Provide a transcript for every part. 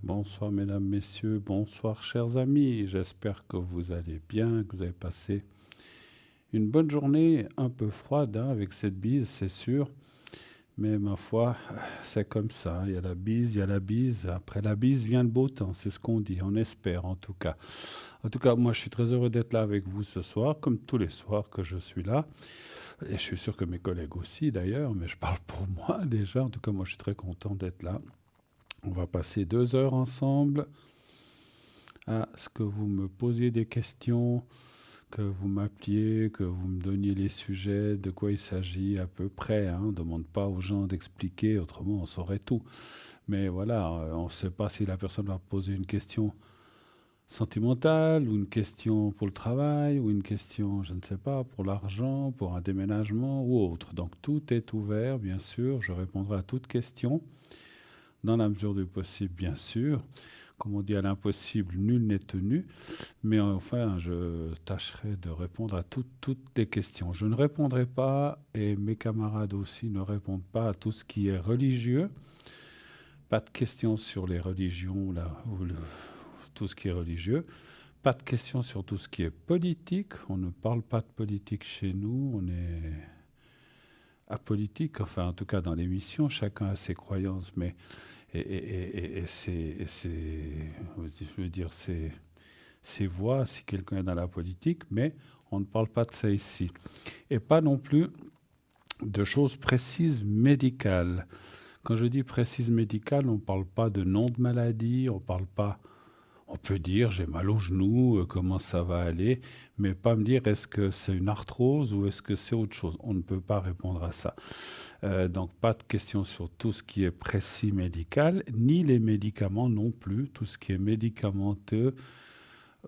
Bonsoir mesdames, messieurs, bonsoir chers amis. J'espère que vous allez bien, que vous avez passé une bonne journée, un peu froide avec cette bise, c'est sûr. Mais ma foi, c'est comme ça. Il y a la bise, il y a la bise. Après la bise vient le beau temps, c'est ce qu'on dit, on espère en tout cas. En tout cas, moi je suis très heureux d'être là avec vous ce soir, comme tous les soirs que je suis là. Et je suis sûr que mes collègues aussi d'ailleurs, mais je parle pour moi déjà. En tout cas, moi je suis très content d'être là. On va passer 2 heures ensemble à ce que vous me posiez des questions, que vous m'appeliez, que vous me donniez les sujets, de quoi il s'agit à peu près. On ne demande pas aux gens d'expliquer, autrement on saurait tout. Mais voilà, on ne sait pas si la personne va poser une question sentimentale ou une question pour le travail ou une question, je ne sais pas, pour l'argent, pour un déménagement ou autre. Donc tout est ouvert, bien sûr. Je répondrai à toute question dans la mesure du possible, bien sûr. Comme on dit, à l'impossible, nul n'est tenu. Mais enfin, je tâcherai de répondre à toutes les questions. Je ne répondrai pas, et mes camarades aussi ne répondent pas à tout ce qui est religieux. Pas de questions sur les religions, là, tout ce qui est religieux. Pas de questions sur tout ce qui est politique. On ne parle pas de politique chez nous. On est apolitique, enfin, en tout cas dans l'émission. Chacun a ses croyances, mais je veux dire, ses voix si quelqu'un est dans la politique, mais on ne parle pas de ça ici. Et pas non plus de choses précises médicales. Quand je dis précises médicales, on ne parle pas de nom de maladie, on parle pas. On peut dire j'ai mal au genou, comment ça va aller, mais pas me dire est-ce que c'est une arthrose ou est-ce que c'est autre chose. On ne peut pas répondre à ça. Donc pas de questions sur tout ce qui est précis médical, ni les médicaments non plus. Tout ce qui est médicamenteux,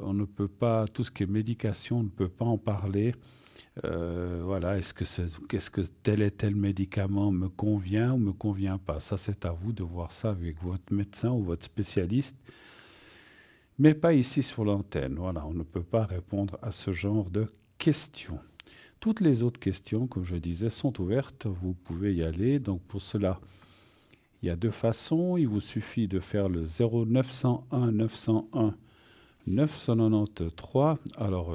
on ne peut pas, tout ce qui est médication, on ne peut pas en parler. Voilà, qu'est-ce que tel et tel médicament me convient ou me convient pas. Ça, c'est à vous de voir ça avec votre médecin ou votre spécialiste, mais pas ici sur l'antenne. Voilà, on ne peut pas répondre à ce genre de questions. Toutes les autres questions, comme je disais, sont ouvertes. Vous pouvez y aller. Donc pour cela, il y a deux façons. Il vous suffit de faire le 0901 901 993. Alors,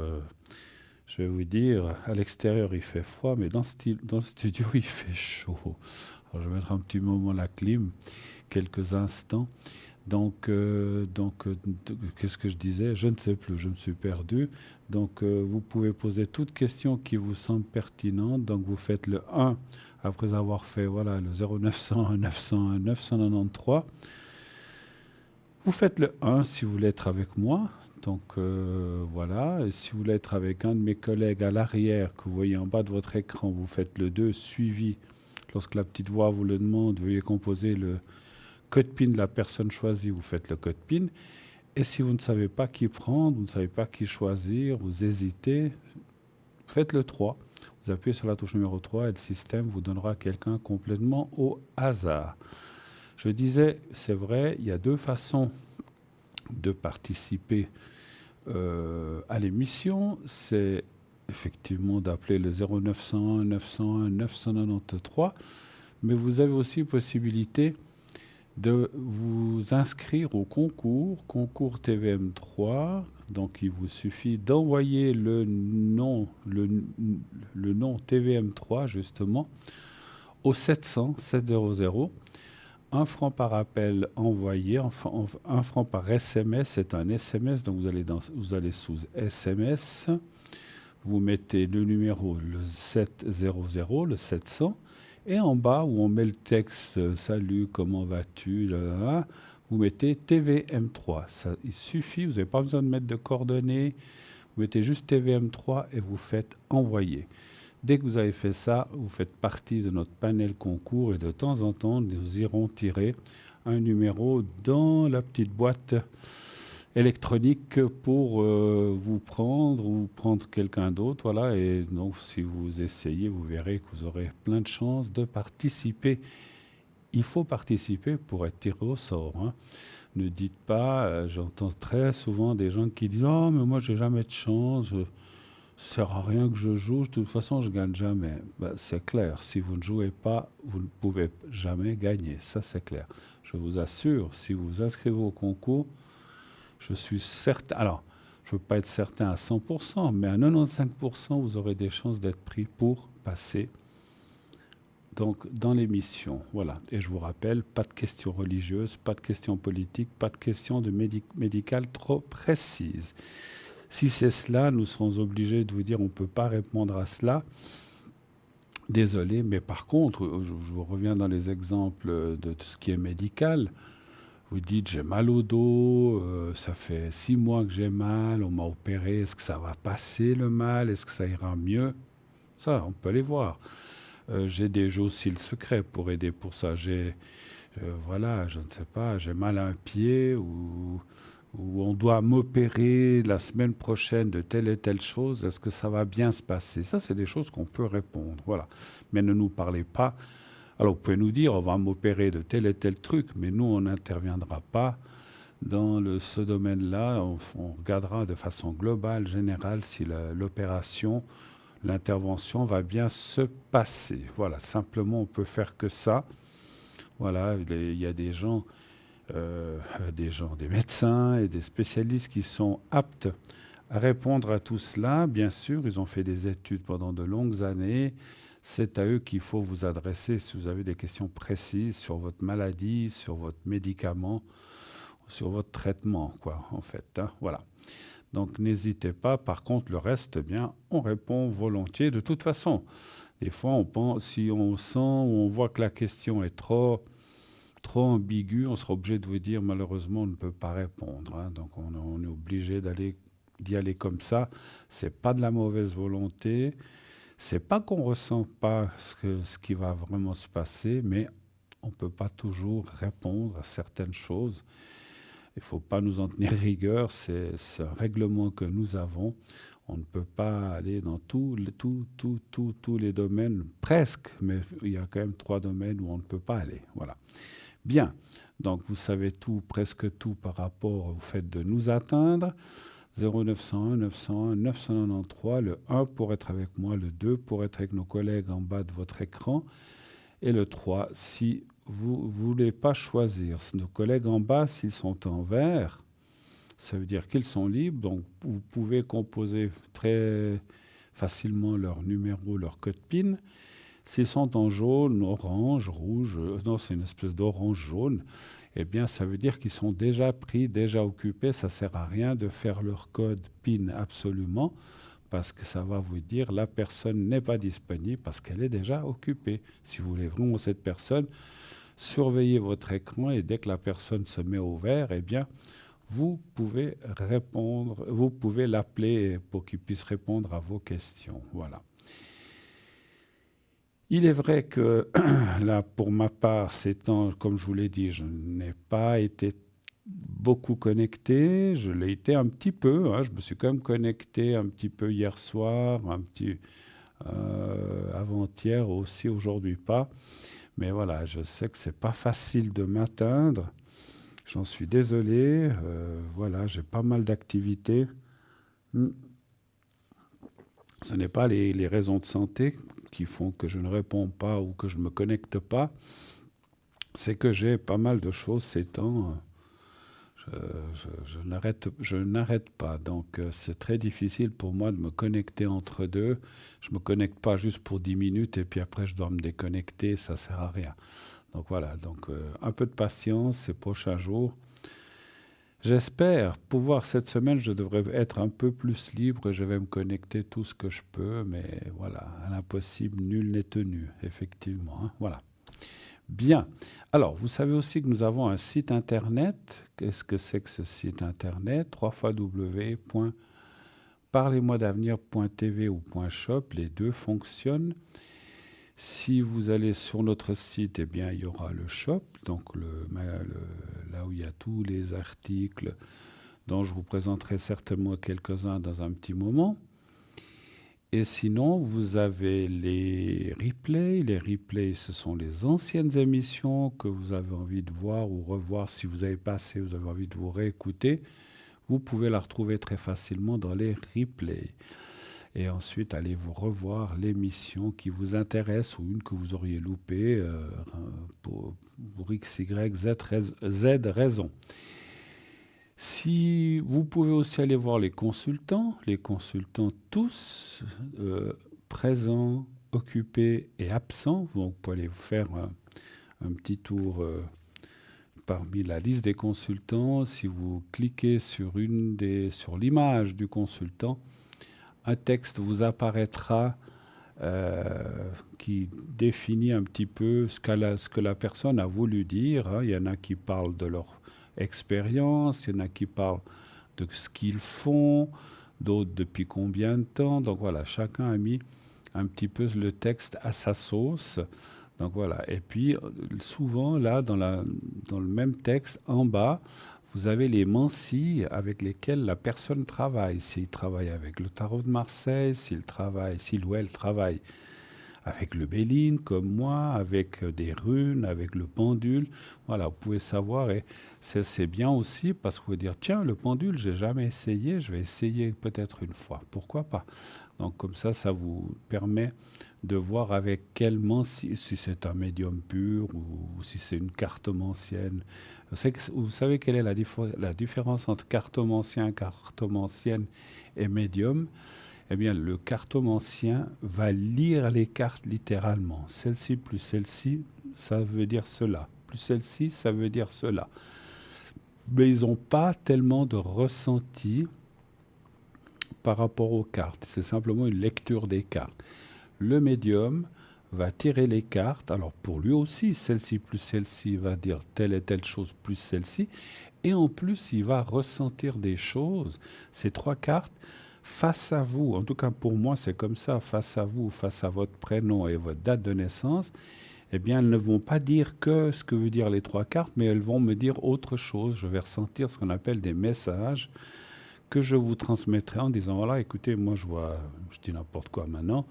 je vais vous dire, à l'extérieur, il fait froid, mais dans le studio, il fait chaud. Alors, je vais mettre un petit moment la clim, quelques instants. Donc, qu'est-ce que je disais? Je ne sais plus, je me suis perdu. Donc, vous pouvez poser toute question qui vous semble pertinente. Donc, vous faites le 1 après avoir fait voilà, le 0901 901 993. Vous faites le 1 si vous voulez être avec moi. Donc voilà, et si vous voulez être avec un de mes collègues à l'arrière que vous voyez en bas de votre écran, vous faites le 2 suivi. Lorsque la petite voix vous le demande, veuillez composer le code PIN de la personne choisie, vous faites le code PIN. Et si vous ne savez pas qui prendre, vous ne savez pas qui choisir, vous hésitez, faites le 3. Vous appuyez sur la touche numéro 3 et le système vous donnera quelqu'un complètement au hasard. Je disais, c'est vrai, il y a deux façons de participer à l'émission. C'est effectivement d'appeler le 0901 901 993, mais vous avez aussi possibilité de vous inscrire au concours TVM3. Donc il vous suffit d'envoyer le nom TVM3 justement au 700 700. 1 franc par appel envoyé, 1 franc par SMS, c'est un SMS, donc vous allez sous SMS, vous mettez le numéro, le 700, le 700, et en bas où on met le texte salut, comment vas-tu, là, là, là, vous mettez TVM3. Ça, il suffit, vous n'avez pas besoin de mettre de coordonnées, vous mettez juste TVM3 et vous faites envoyer. Dès que vous avez fait ça, vous faites partie de notre panel concours et de temps en temps, nous irons tirer un numéro dans la petite boîte électronique pour vous prendre ou prendre quelqu'un d'autre. Voilà. Et donc, si vous essayez, vous verrez que vous aurez plein de chances de participer. Il faut participer pour être tiré au sort. Ne dites pas, j'entends très souvent des gens qui disent « Oh, mais moi, j'ai jamais de chance. Ça sert à rien que je joue, de toute façon je gagne jamais. Ben, c'est clair, si vous ne jouez pas, vous ne pouvez jamais gagner, ça c'est clair. Je vous assure, si vous vous inscrivez au concours, je suis certain, alors je ne veux pas être certain à 100%, mais à 95%, vous aurez des chances d'être pris pour passer donc dans l'émission. Voilà. Et je vous rappelle, pas de questions religieuses, pas de questions politiques, pas de questions de médicales trop précises. Si c'est cela, nous serons obligés de vous dire on ne peut pas répondre à cela. Désolé, mais par contre, je vous reviens dans les exemples de tout ce qui est médical. Vous dites j'ai mal au dos, ça fait 6 mois que j'ai mal, on m'a opéré, est-ce que ça va passer le mal, est-ce que ça ira mieux? Ça, on peut aller voir. J'ai des Jocil secrets pour aider pour ça. Voilà, je ne sais pas, j'ai mal à un pied ou on doit m'opérer la semaine prochaine de telle et telle chose. Est-ce que ça va bien se passer? Ça, c'est des choses qu'on peut répondre. Voilà. Mais ne nous parlez pas. Alors, vous pouvez nous dire, on va m'opérer de tel et tel truc, mais nous, on n'interviendra pas dans ce domaine-là. On regardera de façon globale, générale, si l'opération, l'intervention va bien se passer. Voilà, simplement, on peut faire que ça. Voilà, il y a des médecins et des spécialistes qui sont aptes à répondre à tout cela. Bien sûr, ils ont fait des études pendant de longues années. C'est à eux qu'il faut vous adresser si vous avez des questions précises sur votre maladie, sur votre médicament, sur votre traitement, quoi, en fait. Hein, voilà. Donc n'hésitez pas. Par contre, le reste, eh bien, on répond volontiers. De toute façon, des fois, on pense, si on sent ou on voit que la question est trop ambiguë, on sera obligé de vous dire malheureusement on ne peut pas répondre. Hein. Donc on est obligé d'y aller comme ça. C'est pas de la mauvaise volonté. C'est pas qu'on ressent pas ce qui va vraiment se passer, mais on peut pas toujours répondre à certaines choses. Il faut pas nous en tenir rigueur. C'est un règlement que nous avons. On ne peut pas aller dans tous les domaines, presque, mais il y a quand même 3 domaines où on ne peut pas aller. Voilà. Bien, donc vous savez tout, presque tout par rapport au fait de nous atteindre. 0901 901 993, le 1 pour être avec moi, le 2 pour être avec nos collègues en bas de votre écran, et le 3 si vous ne voulez pas choisir. Nos collègues en bas, s'ils sont en vert, ça veut dire qu'ils sont libres, donc vous pouvez composer très facilement leur numéro, leur code PIN. S'ils sont en jaune, orange, rouge, non, c'est une espèce d'orange-jaune, eh bien, ça veut dire qu'ils sont déjà pris, déjà occupés. Ça ne sert à rien de faire leur code PIN absolument, parce que ça va vous dire la personne n'est pas disponible parce qu'elle est déjà occupée. Si vous voulez vraiment cette personne, surveillez votre écran et dès que la personne se met au vert, eh bien, vous pouvez répondre, vous pouvez l'appeler pour qu'il puisse répondre à vos questions. Voilà. Il est vrai que là, pour ma part, ces temps, comme je vous l'ai dit, je n'ai pas été beaucoup connecté. Je l'ai été un petit peu. Hein, je me suis quand même connecté un petit peu hier soir, un petit avant-hier aussi, aujourd'hui pas. Mais voilà, je sais que c'est pas facile de m'atteindre. J'en suis désolé. Voilà, j'ai pas mal d'activités. Ce n'est pas les raisons de santé qui font que je ne réponds pas ou que je ne me connecte pas. C'est que j'ai pas mal de choses ces temps. Je n'arrête pas. Donc c'est très difficile pour moi de me connecter entre deux. Je ne me connecte pas juste pour 10 minutes et puis après je dois me déconnecter. Ça ne sert à rien. Donc voilà. Donc un peu de patience ces prochains jours. J'espère pouvoir cette semaine, je devrais être un peu plus libre et je vais me connecter tout ce que je peux, mais voilà, à l'impossible, nul n'est tenu, effectivement. Hein, voilà. Bien. Alors, vous savez aussi que nous avons un site internet. Qu'est-ce que c'est que ce site internet? www.parlez-moi-d'avenir.tv ou .shop, les deux fonctionnent. Si vous allez sur notre site, eh bien, il y aura le shop, donc là où il y a tous les articles dont je vous présenterai certainement quelques-uns dans un petit moment. Et sinon, vous avez les replays. Les replays, ce sont les anciennes émissions que vous avez envie de voir ou revoir. Si vous avez passé, vous avez envie de vous réécouter, vous pouvez la retrouver très facilement dans les replays. Et ensuite, allez vous revoir l'émission qui vous intéresse ou une que vous auriez loupée pour X, Y, Z raison. Si vous pouvez aussi aller voir les consultants tous, présents, occupés et absents. Vous pouvez aller vous faire un petit tour parmi la liste des consultants. Si vous cliquez sur l'image du consultant, un texte vous apparaîtra qui définit un petit peu ce que la personne a voulu dire, hein. Il y en a qui parlent de leur expérience, il y en a qui parlent de ce qu'ils font, d'autres depuis combien de temps. Donc voilà, chacun a mis un petit peu le texte à sa sauce. Donc voilà. Et puis souvent là, dans le même texte, en bas, vous avez les mansilles avec lesquelles la personne travaille. S'il travaille avec le tarot de Marseille, s'il ou elle travaille avec le Béline, comme moi, avec des runes, avec le pendule. Voilà, vous pouvez savoir. Et c'est bien aussi parce que vous pouvez dire, tiens, le pendule, j'ai jamais essayé, je vais essayer peut-être une fois. Pourquoi pas? Donc comme ça vous permet de voir avec quel si c'est un médium pur ou si c'est une cartomancienne. Vous savez quelle est la différence entre cartomancienne et médium? Eh bien, le cartomancien va lire les cartes littéralement. Celle-ci plus celle-ci, ça veut dire cela. Plus celle-ci, ça veut dire cela. Mais ils n'ont pas tellement de ressenti par rapport aux cartes. C'est simplement une lecture des cartes. Le médium va tirer les cartes. Alors pour lui aussi, celle-ci plus celle-ci va dire telle et telle chose plus celle-ci. Et en plus, il va ressentir des choses. Ces trois cartes, face à vous, en tout cas pour moi c'est comme ça, face à vous, face à votre prénom et votre date de naissance, eh bien elles ne vont pas dire que ce que veut dire les trois cartes, mais elles vont me dire autre chose. Je vais ressentir ce qu'on appelle des messages que je vous transmettrai en disant, voilà, écoutez, moi je dis n'importe quoi maintenant,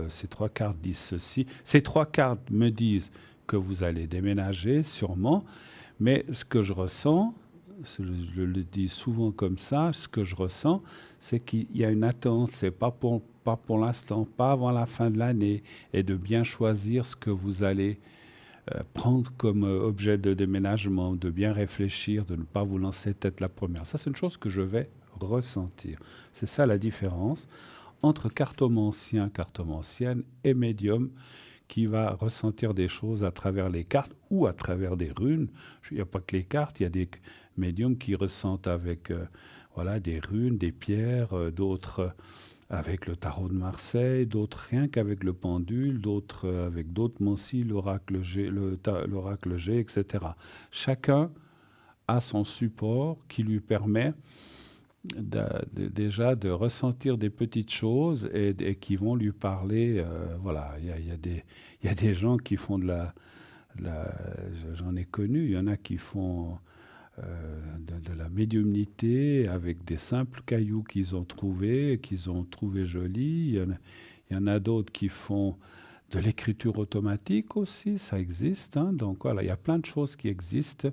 ces trois cartes disent ceci. Ces trois cartes me disent que vous allez déménager sûrement, mais ce que je ressens, je le dis souvent comme ça, ce que je ressens, c'est qu'il y a une attente, c'est pas pour l'instant, pas avant la fin de l'année, et de bien choisir ce que vous allez prendre comme objet de déménagement, de bien réfléchir, de ne pas vous lancer tête la première. Ça, c'est une chose que je vais ressentir. C'est ça la différence entre cartomancien, cartomancienne et médium qui va ressentir des choses à travers les cartes ou à travers des runes. Il n'y a pas que les cartes, il y a des médiums qui ressentent avec des runes, des pierres, d'autres avec le tarot de Marseille, d'autres rien qu'avec le pendule, d'autres avec d'autres mansilles, l'oracle G, etc. Chacun a son support qui lui permet déjà de ressentir des petites choses et qui vont lui parler. Il y a des gens qui font j'en ai connu, il y en a qui font de la médiumnité avec des simples cailloux qu'ils ont trouvés jolis. Il y en a d'autres qui font de l'écriture automatique aussi, ça existe, hein. Donc voilà, il y a plein de choses qui existent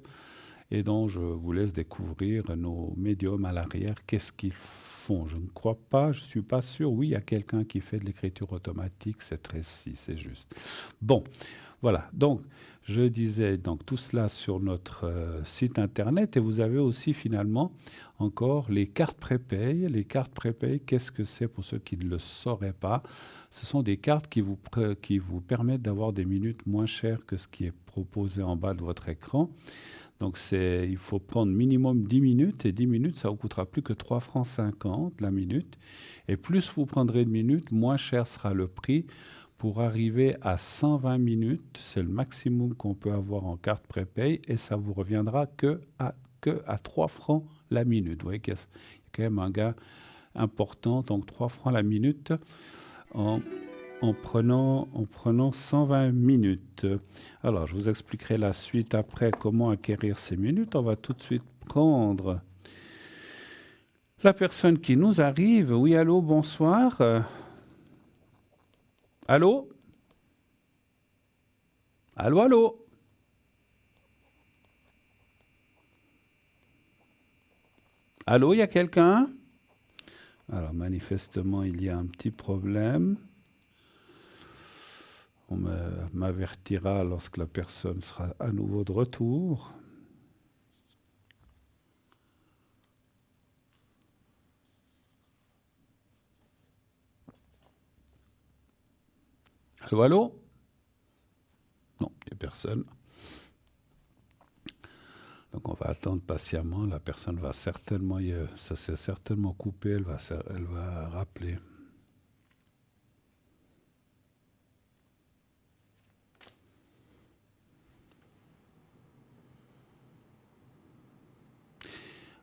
et dont je vous laisse découvrir nos médiums à l'arrière. Qu'est-ce qu'ils font? Je ne crois pas, je ne suis pas sûr. Oui, il y a quelqu'un qui fait de l'écriture automatique, c'est Tracy, c'est juste. Bon, voilà. Donc, je disais donc tout cela sur notre site internet et vous avez aussi finalement encore les cartes prépay. Les cartes prépay, qu'est-ce que c'est pour ceux qui ne le sauraient pas? Ce sont des cartes qui vous permettent d'avoir des minutes moins chères que ce qui est proposé en bas de votre écran. Donc il faut prendre minimum 10 minutes, et 10 minutes, ça vous coûtera plus que 3 francs 50 la minute. Et plus vous prendrez de minutes, moins cher sera le prix pour arriver à 120 minutes. C'est le maximum qu'on peut avoir en carte prépay, et ça vous reviendra que à 3 francs la minute. Vous voyez qu'il y a quand même un gain important, donc 3 francs la minute en prenant 120 minutes. Alors, je vous expliquerai la suite après, comment acquérir ces minutes. On va tout de suite prendre la personne qui nous arrive. Oui, allô, bonsoir. Allô? Allô, allô? Allô, il y a quelqu'un? Alors, manifestement, il y a un petit problème. On m'avertira lorsque la personne sera à nouveau de retour. Allô, allô? Non, il n'y a personne. Donc on va attendre patiemment. La personne va certainement, ça s'est certainement coupé. Elle va rappeler.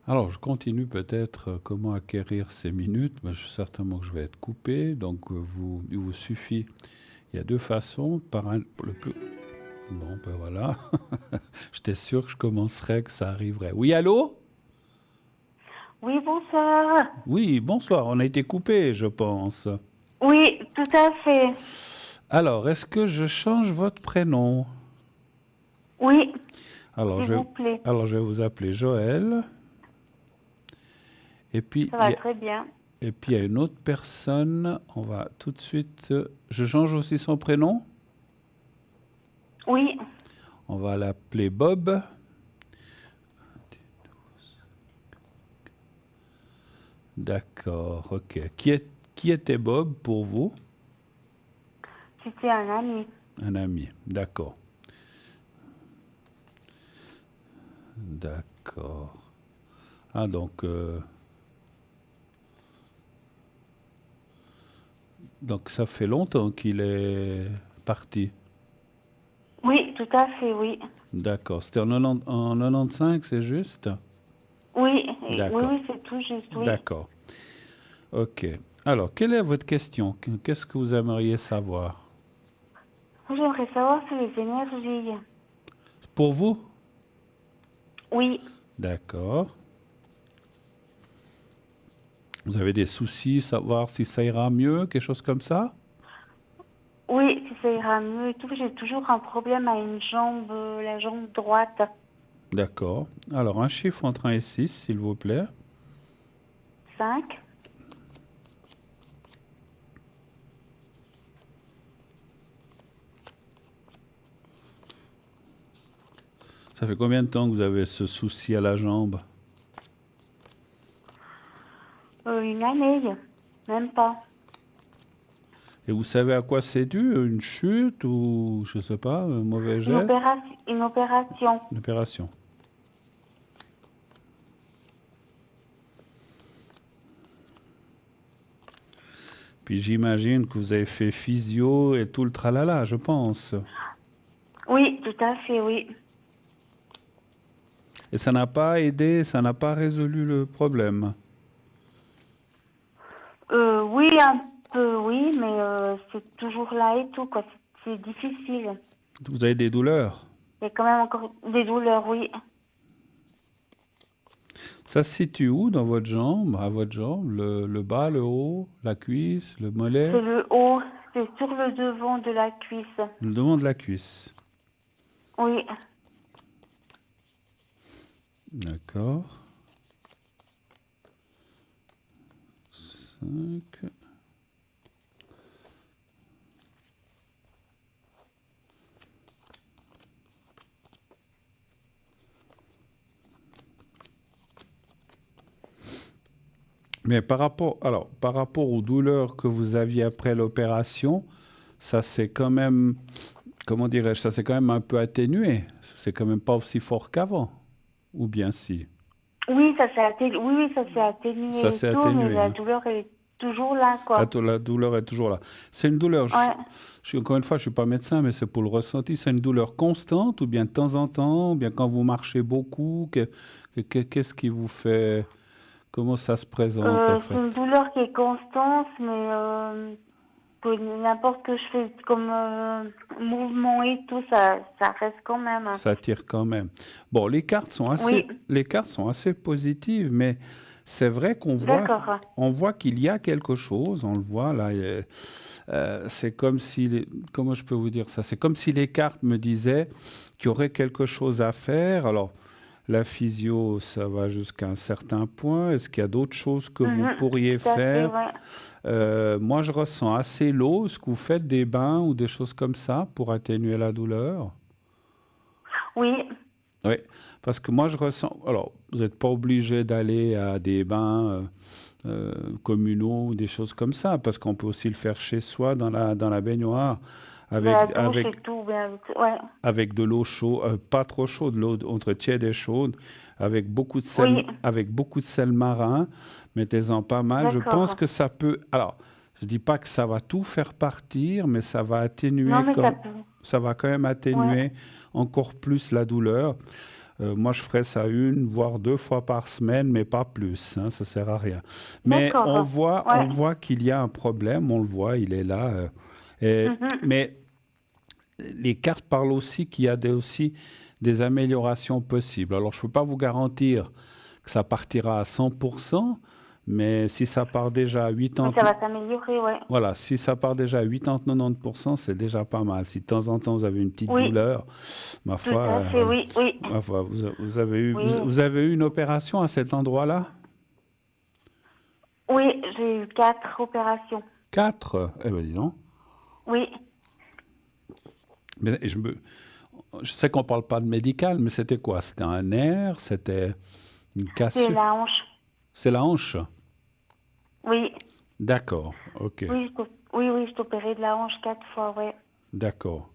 Alors, je continue peut-être comment acquérir ces minutes, mais certainement que je vais être coupé. Donc, il vous suffit. Il y a deux façons. Le plus. Bon, ben voilà. J'étais sûr que je commencerais, que ça arriverait. Oui, allô? Oui, bonsoir. Oui, bonsoir. On a été coupé, je pense. Oui, tout à fait. Alors, est-ce que je change votre prénom? Oui, Alors, s'il vous plaît. je vais vous appeler Joël. Et puis, Ça va très bien. il y a une autre personne. On va tout de suite. Je change aussi son prénom. Oui, On va l'appeler Bob. D'accord, ok. Qui était Bob pour vous? c'était un ami. Un ami. D'accord. D'accord. Ah, donc ça fait longtemps qu'il est parti. Oui, tout à fait, oui. D'accord. C'était en 95, c'est juste? Oui, oui, D'accord. oui, c'est tout juste, oui. D'accord. Ok. Alors, quelle est votre question? Qu'est-ce que vous aimeriez savoir? J'aimerais savoir sur les énergies. Pour vous? Oui, D'accord. Vous avez des soucis, savoir si ça ira mieux, quelque chose comme ça? oui, si ça ira mieux et tout. J'ai toujours un problème à une jambe, la jambe droite. D'accord. Alors, un chiffre entre 1 et 6, s'il vous plaît. 5. Ça fait combien de temps que vous avez ce souci à la jambe? Une année, même pas. Et vous savez à quoi c'est dû? Une chute ou, je sais pas, un mauvais Une geste? opération, une opération. Une opération. Puis j'imagine que vous avez fait physio et tout le tralala, je pense. Oui, tout à fait, oui. Et ça n'a pas aidé, ça n'a pas résolu le problème. Oui, un peu, oui, mais c'est toujours là et tout, quoi. C'est difficile. Vous avez des douleurs. Il y a quand même encore des douleurs, oui. Ça se situe où dans votre jambe, à votre jambe? Le bas, le haut, la cuisse, le mollet? C'est le haut, c'est sur le devant de la cuisse. Le devant de la cuisse. Oui. D'accord. 5. Mais par rapport aux douleurs que vous aviez après l'opération, ça c'est quand même, comment dirais-je, ça c'est quand même un peu atténué. C'est quand même pas aussi fort qu'avant. Ou bien si. Oui, ça s'est atténué, oui, oui, ça s'est Ça atténué et s'est tout, mais atténué, la hein. douleur, elle est toujours là, quoi. La douleur est toujours là. C'est une douleur, Ouais. encore une fois, je suis pas médecin, mais c'est pour le ressenti. C'est une douleur constante ou bien de temps en temps, ou bien quand vous marchez beaucoup, qu'est-ce qui vous fait, comment ça se présente en C'est une fait? douleur qui est constante, mais que n'importe que je fais comme mouvement et tout, ça reste quand même. Ça tire quand même. Bon, Oui, les cartes sont assez positives, mais c'est vrai d'accord. on voit qu'il y a quelque chose. On le voit là. C'est comme si, comment je peux vous dire ça? C'est comme si les cartes me disaient qu'il y aurait quelque chose à faire. Alors, La physio, ça va jusqu'à un certain point. Est-ce qu'il y a d'autres choses que vous pourriez Tout à fait, faire? ouais. Moi, je ressens assez l'eau. Est-ce que vous faites des bains ou des choses comme ça pour atténuer la douleur? Oui, Oui, parce que moi, je ressens. Alors, vous n'êtes pas obligé d'aller à des bains communaux ou des choses comme ça, parce qu'on peut aussi le faire chez soi dans la baignoire mais la avec, douche et avec, tout, bien, ouais. avec de l'eau chaude, pas trop chaude, l'eau entre tiède et chaude, Oui, avec beaucoup de sel marin. Mettez-en pas mal. Je pense d'accord. que ça peut. Alors, je dis pas que ça va tout faire partir, mais ça va Non, atténuer mais ça comme. peut. Ça va quand même Ouais, atténuer encore plus la douleur. Moi, je ferais ça une, voire deux fois par semaine, mais pas plus, hein, ça sert à rien. Mais d'accord. on Ouais. voit qu'il y a un problème, on le voit, il est là. Mhm. Mais les cartes parlent aussi qu'il y a aussi des améliorations possibles. Alors, je ne peux pas vous garantir que ça partira à 100%, mais si ça part déjà à Mais 80, ça va s'améliorer, ouais. voilà, si ça part déjà à 80-90%, c'est déjà pas mal. Si de temps en temps vous avez une petite Oui, douleur, ma tout foi, à fait, voilà. oui, oui. Ma foi, Oui, vous avez eu une opération à cet endroit-là? oui, j'ai eu 4 opérations. Quatre? Eh ben dis donc. Oui, Mais je sais qu'on parle pas de médical, mais c'était quoi? C'était un nerf? C'était une c'est cassure? la hanche. C'est la hanche? Oui, D'accord, ok, oui, oui, je t'ai opéré de la hanche 4 fois, ouais. d'accord.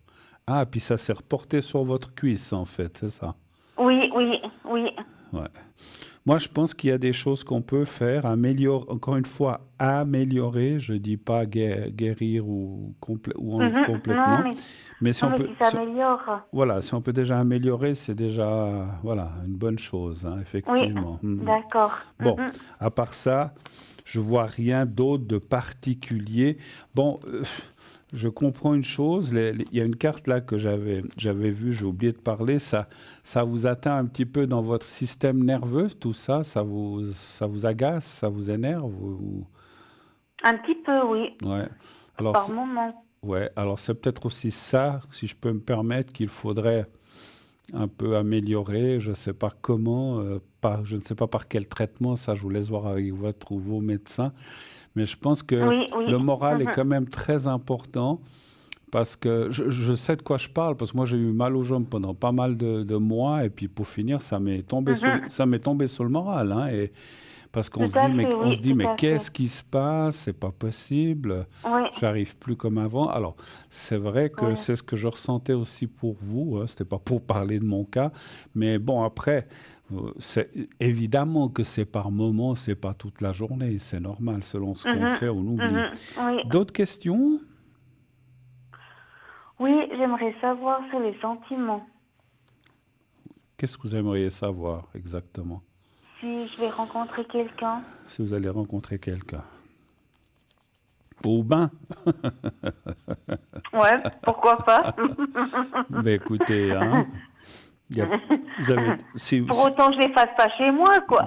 Ah, puis ça s'est reporté sur votre cuisse, en fait, c'est ça? Oui, oui, oui. Ouais. Moi, je pense qu'il y a des choses qu'on peut faire, améliorer, encore une fois, améliorer, je dis pas guérir ou, Non, complètement, mais si non, on mais peut, qui s'améliore. voilà, si on peut déjà améliorer, c'est déjà, voilà, une bonne chose, hein, Oui, effectivement. Mhm. d'accord. Bon, à part ça, je vois rien d'autre de particulier. Bon, je comprends une chose. Il y a une carte là que j'avais vue, j'ai oublié de parler. Ça vous atteint un petit peu dans votre système nerveux, tout ça. Ça vous agace, ça vous énerve. Un petit peu, oui, Ouais. Alors, par moment. ouais. Alors c'est peut-être aussi ça, si je peux me permettre, qu'il faudrait un peu améliorer. Je ne sais pas comment, je ne sais pas par quel traitement. Ça, je vous laisse voir avec votre ou vos médecins. Mais je pense que Oui, oui. le moral est quand même très important parce que je sais de quoi je parle parce que moi j'ai eu mal aux jambes pendant pas mal de mois et puis pour finir Mhm. ça m'est tombé sur le moral, hein, et parce qu'on Tout se dit à mais fait, oui, tout à fait. qu'est-ce qui se passe? C'est pas possible. Oui, J'arrive plus comme avant. Alors, c'est vrai que oui. c'est ce que je ressentais aussi pour vous, hein. C'était pas pour parler de mon cas, mais bon après c'est évidemment que c'est par moment, c'est pas toute la journée, c'est normal selon ce qu'on fait, on oublie. Oui. D'autres questions? Oui, j'aimerais savoir sur les sentiments. Qu'est-ce que vous aimeriez savoir exactement? Si je vais rencontrer quelqu'un. Si vous allez rencontrer quelqu'un. Au bain? Ouais, pourquoi pas. Ben écoutez, hein, il y a- vous avez, Pour autant que je les fasse pas chez moi, quoi.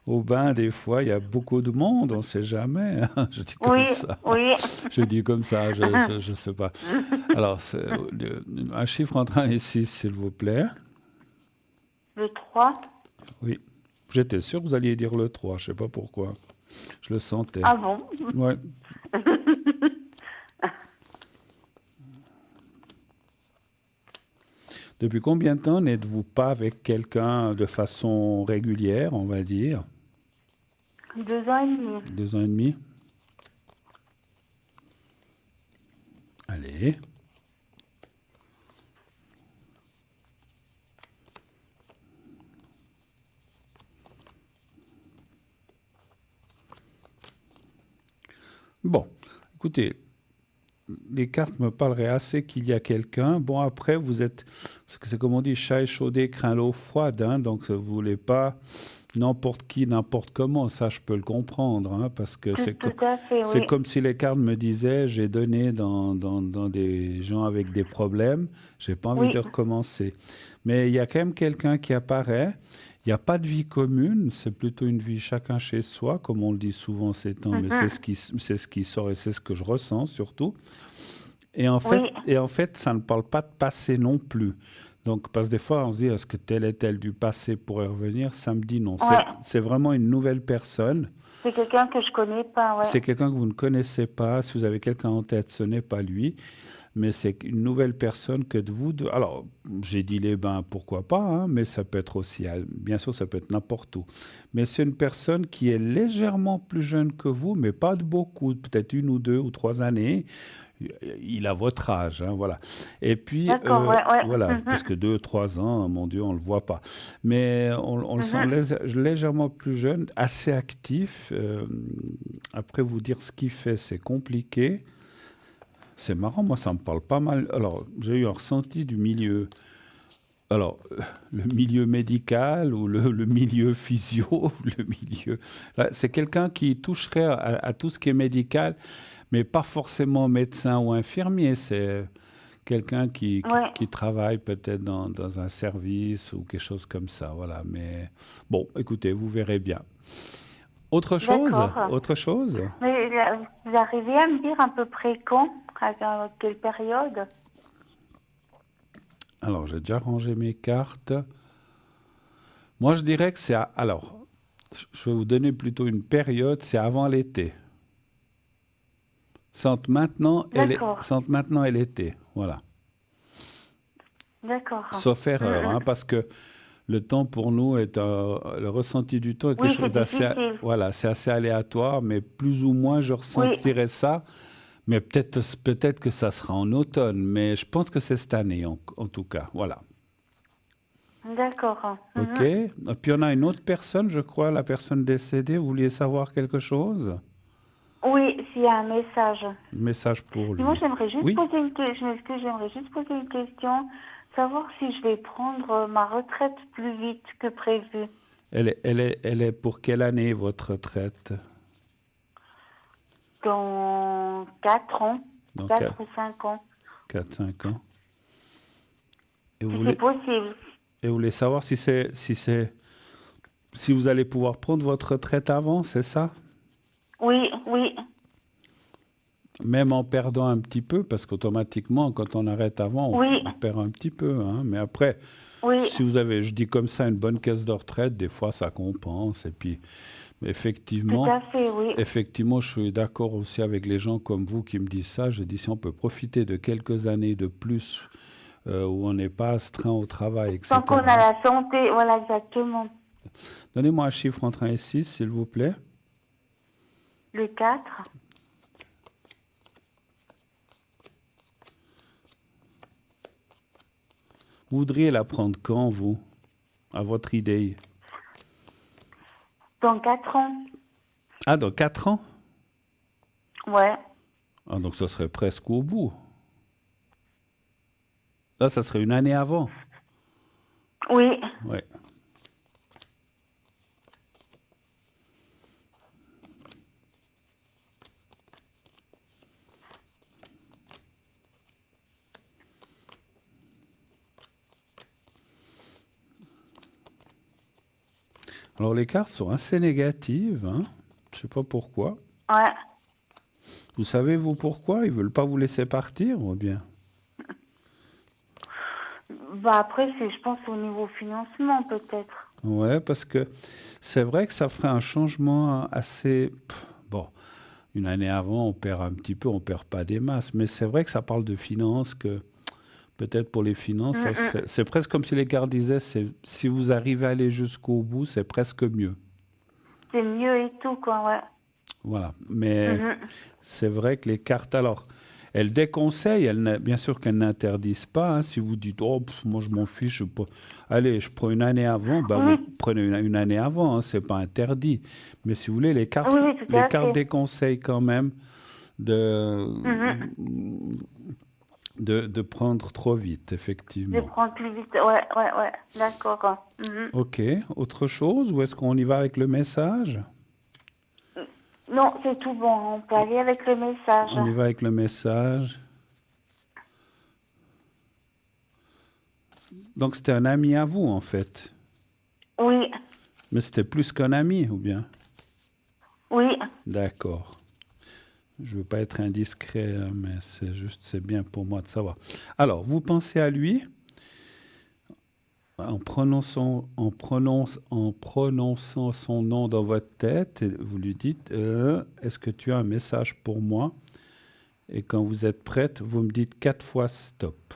au bain, des fois, il y a beaucoup de monde, on ne sait jamais, hein. Je dis comme Oui, ça. oui. Je dis comme ça, je sais pas. Alors, un chiffre entre 1 et 6, s'il vous plaît. Le 3. Oui. J'étais sûr que vous alliez dire le 3, je sais pas pourquoi. Je le sentais. Ah bon? Ouais. Depuis combien de temps n'êtes-vous pas avec quelqu'un de façon régulière, on va dire? 2 ans et demi. 2 ans et demi? Allez. Bon, écoutez, les cartes me parleraient assez qu'il y a quelqu'un. Bon, après, c'est comme on dit, chat échaudé craint l'eau froide, hein, donc vous voulez pas n'importe qui, n'importe comment. Ça, je peux le comprendre, hein, parce que Tout à fait, c'est oui. comme si les cartes me disaient, j'ai donné dans des gens avec des problèmes, j'ai pas envie de Oui. recommencer. Mais il y a quand même quelqu'un qui apparaît. Il n'y a pas de vie commune, c'est plutôt une vie chacun chez soi, comme on le dit souvent ces temps, mais c'est ce qui sort et c'est ce que je ressens surtout. Oui. Et en fait, ça ne parle pas de passé non plus. Donc, parce que des fois, on se dit, est-ce que tel et tel du passé pourrait revenir? Ça me dit non. Ouais. C'est vraiment une nouvelle personne. C'est quelqu'un que je connais pas, ouais. C'est quelqu'un que vous ne connaissez pas. Si vous avez quelqu'un en tête, ce n'est pas lui. Mais c'est une nouvelle personne que de vous deux. Alors, j'ai dit les bains, pourquoi pas, hein, mais ça peut être aussi, bien sûr, ça peut être n'importe où. Mais c'est une personne qui est légèrement plus jeune que vous, mais pas de beaucoup, peut-être 1 ou 2 ou 3 années. Il a votre âge, hein, voilà. Et puis, D'accord, ouais, ouais. voilà, parce que 2, 3 ans, mon Dieu, on ne le voit pas. Mais on le sent légèrement plus jeune, assez actif. Après, vous dire ce qu'il fait, c'est compliqué. C'est marrant, moi, ça me parle pas mal. Alors, j'ai eu un ressenti du milieu. Alors, le milieu médical ou le milieu physio, le milieu. Là, c'est quelqu'un qui toucherait à tout ce qui est médical, mais pas forcément médecin ou infirmier. C'est quelqu'un Ouais, qui travaille peut-être dans un service ou quelque chose comme ça. Voilà. Mais bon, écoutez, vous verrez bien. Autre chose? d'accord. Autre chose? Mais vous arrivez à me dire à peu près quand, à quelle période? Alors, j'ai déjà rangé mes cartes. Moi, je dirais que alors, je vais vous donner plutôt une période, c'est avant l'été. C'est D'accord, entre maintenant et l'été. Voilà. d'accord. Sauf erreur, hein, parce que le temps pour nous le ressenti du temps est quelque Oui, c'est chose d'assez, difficile. voilà, c'est assez aléatoire, mais plus ou moins je Oui, ressentirai ça. Mais peut-être que ça sera en automne, mais je pense que c'est cette année en tout cas. Voilà. d'accord. OK. Et puis on a une autre personne, je crois, la personne décédée. Vous vouliez savoir quelque chose? Oui, s'il y a un message. Un message pour Et moi, lui. j'aimerais juste Oui? poser une question. J'aimerais juste poser une question. Savoir si je vais prendre ma retraite plus vite que prévu. Elle est pour quelle année votre retraite? Dans 4 ans. Dans 4 ou 5 ans. 4, 5 ans. Et vous Si c'est voulez, possible. et vous voulez savoir si vous allez pouvoir prendre votre retraite avant, c'est ça? Oui, oui, Même en perdant un petit peu, parce qu'automatiquement, quand on arrête avant, oui, on perd un petit peu, hein. Mais après, oui. si vous avez, je dis comme ça, une bonne caisse de retraite, des fois ça compense. Et puis, Tout effectivement, à fait, oui. effectivement, je suis d'accord aussi avec les gens comme vous qui me disent ça. Je dis si on peut profiter de quelques années de plus où on n'est pas astreint au travail, Tant qu'on etc. a la santé, voilà, exactement. Donnez-moi un chiffre entre 1 et 6, s'il vous plaît. Le 4. Vous voudriez la prendre quand, vous, à votre idée? Dans 4 ans. Ah, dans 4 ans? Ouais. Ah, donc ça serait presque au bout. Là, ça serait une année avant. Oui. Ouais. Alors, les cartes sont assez négatives, hein. Je sais pas pourquoi. Ouais. Vous savez, vous, pourquoi? Ils veulent pas vous laisser partir, ou bien? Bah après, je pense au niveau financement, peut-être. Ouais, parce que c'est vrai que ça ferait un changement assez... bon, une année avant, on perd un petit peu, on perd pas des masses. Mais c'est vrai que ça parle de finances, que peut-être pour les finances, c'est presque comme si les cartes disaient, si vous arrivez à aller jusqu'au bout, c'est presque mieux. C'est mieux et tout, quoi, ouais. Voilà. Mais Mhm. c'est vrai que les cartes, alors, elles déconseillent, bien sûr qu'elles n'interdisent pas, hein. Si vous dites, oh, moi je m'en fiche, allez, je prends une année avant, bah, vous Oui, prenez une année avant, hein, c'est pas interdit. Mais si vous voulez, oui, oui, tout les à cartes fait. déconseillent quand même de, Mhm. de prendre trop vite, Je effectivement. prends plus vite. Ouais, ouais, ouais. D'accord. Mhm. Ok, autre chose, ou est-ce qu'on y va avec le message? Non, c'est tout bon. On peut aller avec le message. On y va avec le message. Donc c'était un ami à vous, en fait. Oui, Mais c'était plus qu'un ami, ou bien? oui. D'accord. Je veux pas être indiscret, hein, mais c'est bien pour moi de savoir. Alors, vous pensez à lui. En prononçant son nom dans votre tête, et vous lui dites est-ce que tu as un message pour moi? Et quand vous êtes prête, vous me dites 4 fois stop.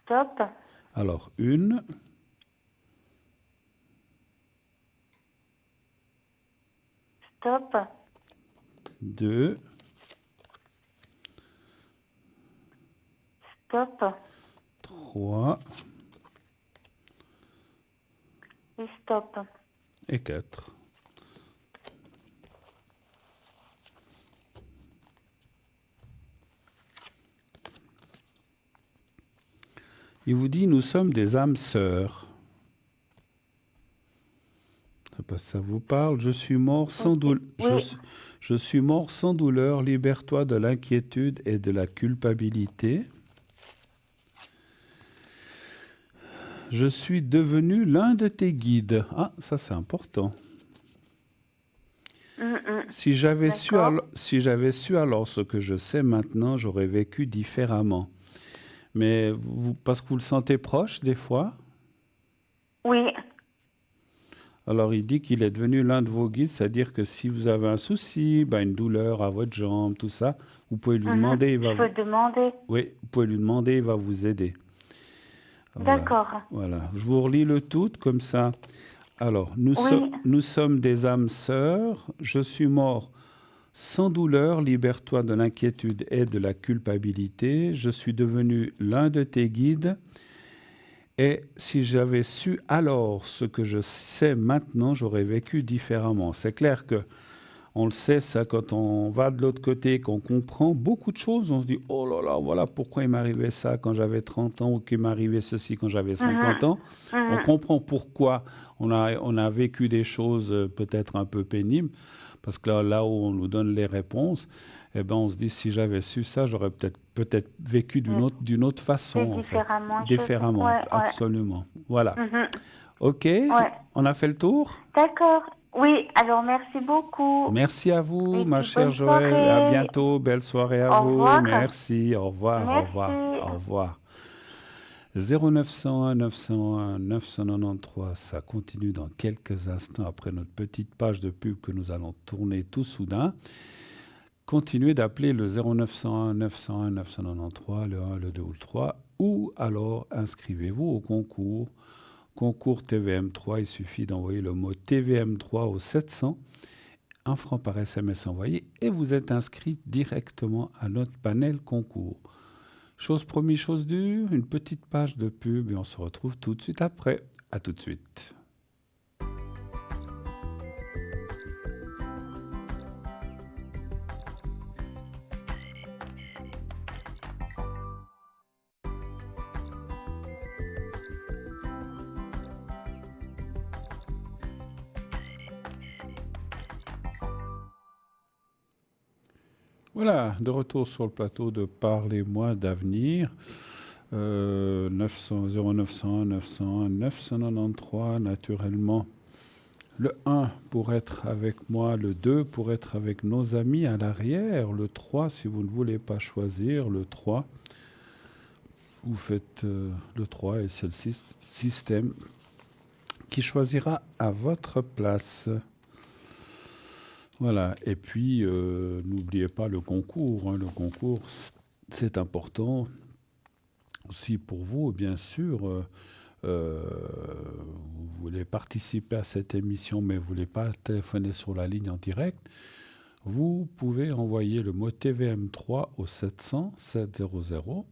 Stop. Alors, 1, Stop. 2, Stop. 3 Et stop. et 4. Il vous dit, nous sommes des âmes sœurs. Je sais pas si ça vous parle. Je suis mort sans douleur. Oui. Je suis mort sans douleur. Libère-toi de l'inquiétude et de la culpabilité. Je suis devenu l'un de tes guides. Ah, ça c'est important. Si j'avais su, alors ce que je sais maintenant, j'aurais vécu différemment. Mais parce que vous le sentez proche des fois, Oui. alors il dit qu'il est devenu l'un de vos guides, c'est-à-dire que si vous avez un souci, une douleur à votre jambe, tout ça, vous pouvez lui demander, Je peux demander. oui, vous pouvez lui demander, il va vous aider. Voilà. D'accord. Voilà. Je vous relis le tout comme ça. Alors, nous sommes des âmes sœurs. Je suis mort sans douleur. Libère-toi de l'inquiétude et de la culpabilité. Je suis devenu l'un de tes guides. Et si j'avais su alors ce que je sais maintenant, j'aurais vécu différemment. C'est clair que on le sait, ça, quand on va de l'autre côté, qu'on comprend beaucoup de choses, on se dit « Oh là là, voilà pourquoi il m'arrivait ça quand j'avais 30 ans ou qu'il m'arrivait ceci quand j'avais 50 ans. » On comprend pourquoi on a vécu des choses peut-être un peu pénibles, parce que là où on nous donne les réponses, eh ben on se dit « Si j'avais su ça, j'aurais peut-être vécu d'une autre façon. » Différemment. Différemment, Ouais. absolument. Voilà. Ok, on a fait le tour? D'accord. Oui, alors merci beaucoup. Merci à vous, Et ma puis, chère bonne Joël. soirée. À bientôt. Belle soirée à Au vous. revoir. Merci. Au revoir. Merci. Au revoir. Au revoir. 0901 901 993. Ça continue dans quelques instants après notre petite page de pub que nous allons tourner tout soudain. Continuez d'appeler le 0901 901 993, le 1, le 2 ou le 3, ou alors inscrivez-vous au concours. Concours TVM3, il suffit d'envoyer le mot TVM3 au 700, 1 franc par SMS envoyé, et vous êtes inscrit directement à notre panel concours. Chose promise, chose due, une petite page de pub et on se retrouve tout de suite après. À tout de suite. Voilà, de retour sur le plateau de Parlez-moi d'avenir. 0901 901 993, naturellement. Le 1 pour être avec moi, le 2 pour être avec nos amis à l'arrière, le 3 si vous ne voulez pas choisir, le 3, vous faites le 3 et c'est le système qui choisira à votre place. Voilà, et puis n'oubliez pas le concours. Le concours, c'est important aussi pour vous, bien sûr. Vous voulez participer à cette émission, mais vous ne voulez pas téléphoner sur la ligne en direct, vous pouvez envoyer le mot TVM3 au 700 700.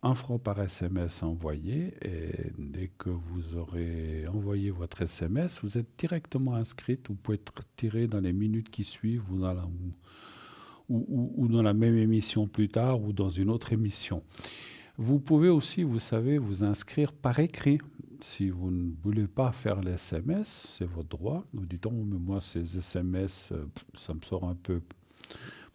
1 franc par SMS envoyé, et dès que vous aurez envoyé votre SMS, vous êtes directement inscrite. Vous pouvez être tiré dans les minutes qui suivent ou dans la même émission plus tard ou dans une autre émission. Vous pouvez aussi, vous savez, vous inscrire par écrit. Si vous ne voulez pas faire les SMS, c'est votre droit. Vous dites, oh, mais moi, ces SMS, ça me sort un peu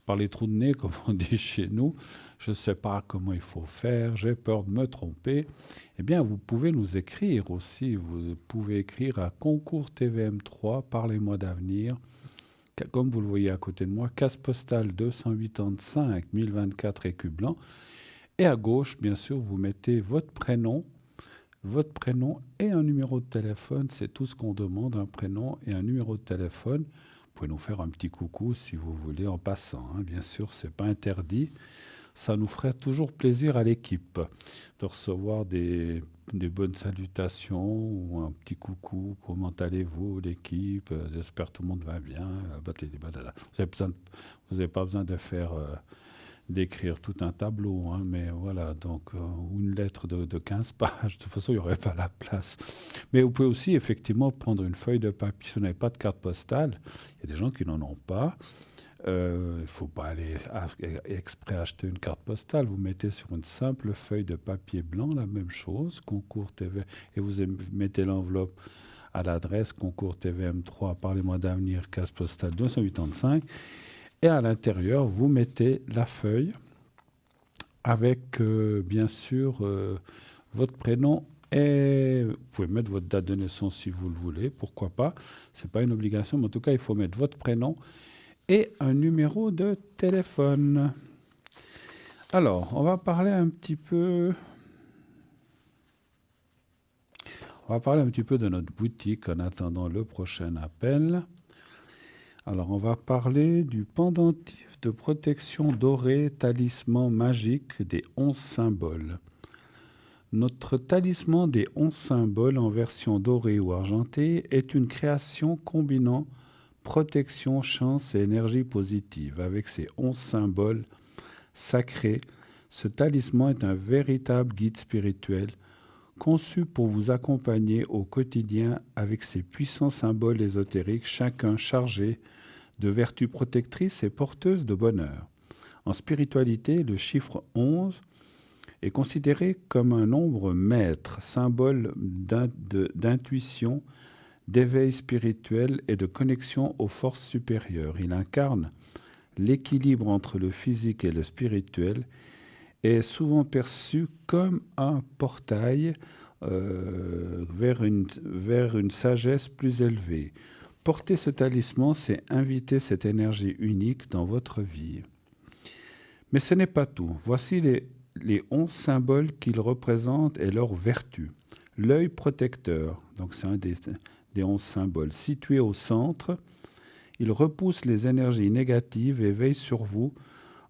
par les trous de nez, comme on dit chez nous. Je ne sais pas comment il faut faire, j'ai peur de me tromper. Eh bien, vous pouvez nous écrire aussi. Vous pouvez écrire à Concours TVM3, Parlez-moi d'avenir. Comme vous le voyez à côté de moi, case postale 285 1024 Écus Blancs. Et à gauche, bien sûr, vous mettez votre prénom et un numéro de téléphone. C'est tout ce qu'on demande, un prénom et un numéro de téléphone. Vous pouvez nous faire un petit coucou si vous voulez en passant, hein. Bien sûr, c'est pas interdit. Ça nous ferait toujours plaisir à l'équipe de recevoir des bonnes salutations ou un petit coucou. Comment allez-vous, l'équipe? J'espère que tout le monde va bien. Vous n'avez pas besoin de faire d'écrire tout un tableau, hein, mais voilà, donc, ou une lettre de 15 pages, de toute façon, il n'y aurait pas la place. Mais vous pouvez aussi, effectivement, prendre une feuille de papier. Si vous n'avez pas de carte postale, il y a des gens qui n'en ont pas. Il ne faut pas aller exprès acheter une carte postale. Vous mettez sur une simple feuille de papier blanc la même chose, Concours TV, et vous mettez l'enveloppe à l'adresse Concours TVM3, Parlez-moi d'avenir, case postale 285. Et à l'intérieur, vous mettez la feuille avec, bien sûr, votre prénom et vous pouvez mettre votre date de naissance si vous le voulez, pourquoi pas. Ce n'est pas une obligation, mais en tout cas, il faut mettre votre prénom et un numéro de téléphone. Alors, on va parler un petit peu de notre boutique en attendant le prochain appel. Alors, on va parler du pendentif de protection doré, talisman magique des 11 symboles. Notre talisman des 11 symboles en version dorée ou argentée est une création combinant protection, chance et énergie positive. Avec ses 11 symboles sacrés, ce talisman est un véritable guide spirituel conçu pour vous accompagner au quotidien avec ses puissants symboles ésotériques, chacun chargé de vertus protectrices et porteuses de bonheur. En spiritualité, le chiffre 11 est considéré comme un nombre maître, symbole d'intuition, d'éveil spirituel et de connexion aux forces supérieures. Il incarne l'équilibre entre le physique et le spirituel et est souvent perçu comme un portail vers une sagesse plus élevée. Porter ce talisman, c'est inviter cette énergie unique dans votre vie. Mais ce n'est pas tout. Voici les 11 symboles qu'il représente et leurs vertus. L'œil protecteur, donc c'est un des 11 symboles. Situé au centre, il repousse les énergies négatives et veille sur vous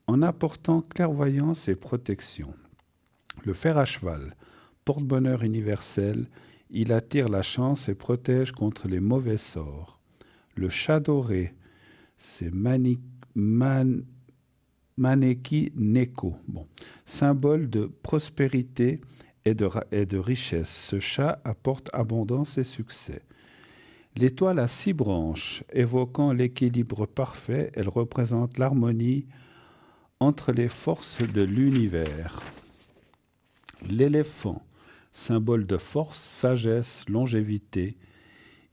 en apportant clairvoyance et protection. Le fer à cheval, porte-bonheur universel, il attire la chance et protège contre les mauvais sorts. Le chat doré, c'est Maneki Neko, symbole de prospérité et de richesse. Ce chat apporte abondance et succès. L'étoile à 6 branches, évoquant l'équilibre parfait, elle représente l'harmonie entre les forces de l'univers. L'éléphant, symbole de force, sagesse, longévité,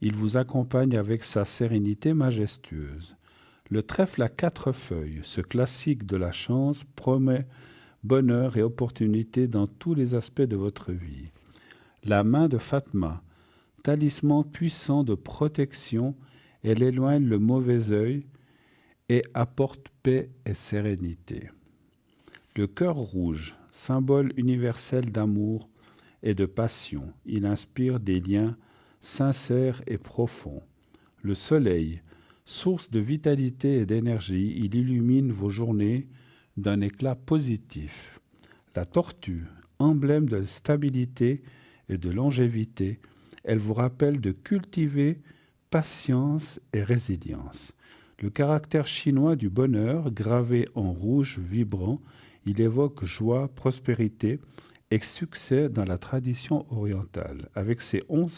il vous accompagne avec sa sérénité majestueuse. Le trèfle à 4 feuilles, ce classique de la chance, promet bonheur et opportunité dans tous les aspects de votre vie. La main de Fatma, talisman puissant de protection, elle éloigne le mauvais œil et apporte paix et sérénité. Le cœur rouge, symbole universel d'amour et de passion, il inspire des liens sincères et profonds. Le soleil, source de vitalité et d'énergie, il illumine vos journées d'un éclat positif. La tortue, emblème de stabilité et de longévité, elle vous rappelle de cultiver patience et résilience. Le caractère chinois du bonheur, gravé en rouge vibrant, il évoque joie, prospérité et succès dans la tradition orientale. Avec ses 11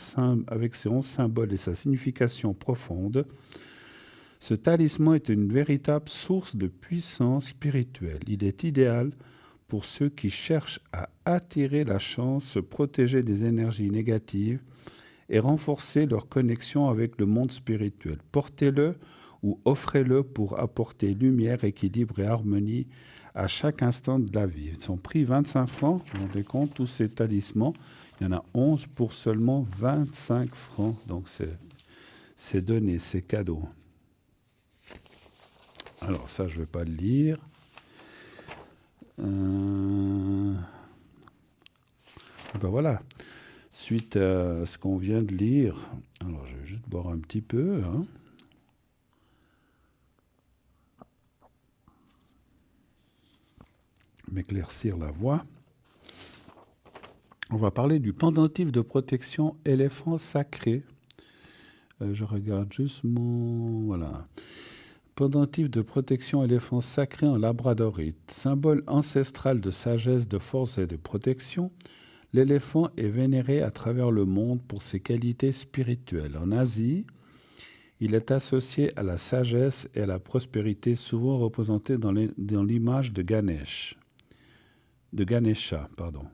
symboles et sa signification profonde, ce talisman est une véritable source de puissance spirituelle. Il est idéal pour ceux qui cherchent à attirer la chance, se protéger des énergies négatives et renforcer leur connexion avec le monde spirituel. Portez-le ou offrez-le pour apporter lumière, équilibre et harmonie à chaque instant de la vie. Son prix 25 francs, vous vous rendez compte, tous ces talismans, il y en a 11 pour seulement 25 francs. Donc c'est donné, c'est cadeau. Alors ça, je ne vais pas le lire. Ben voilà, suite à ce qu'on vient de lire, alors je vais juste boire un petit peu, hein, m'éclaircir la voix. On va parler du pendentif de protection éléphant sacré. Je regarde juste mon... Voilà. Pendentif de protection éléphant sacré en labradorite. Symbole ancestral de sagesse, de force et de protection, l'éléphant est vénéré à travers le monde pour ses qualités spirituelles. En Asie, il est associé à la sagesse et à la prospérité, souvent représenté dans l'image de Ganesha, pardon.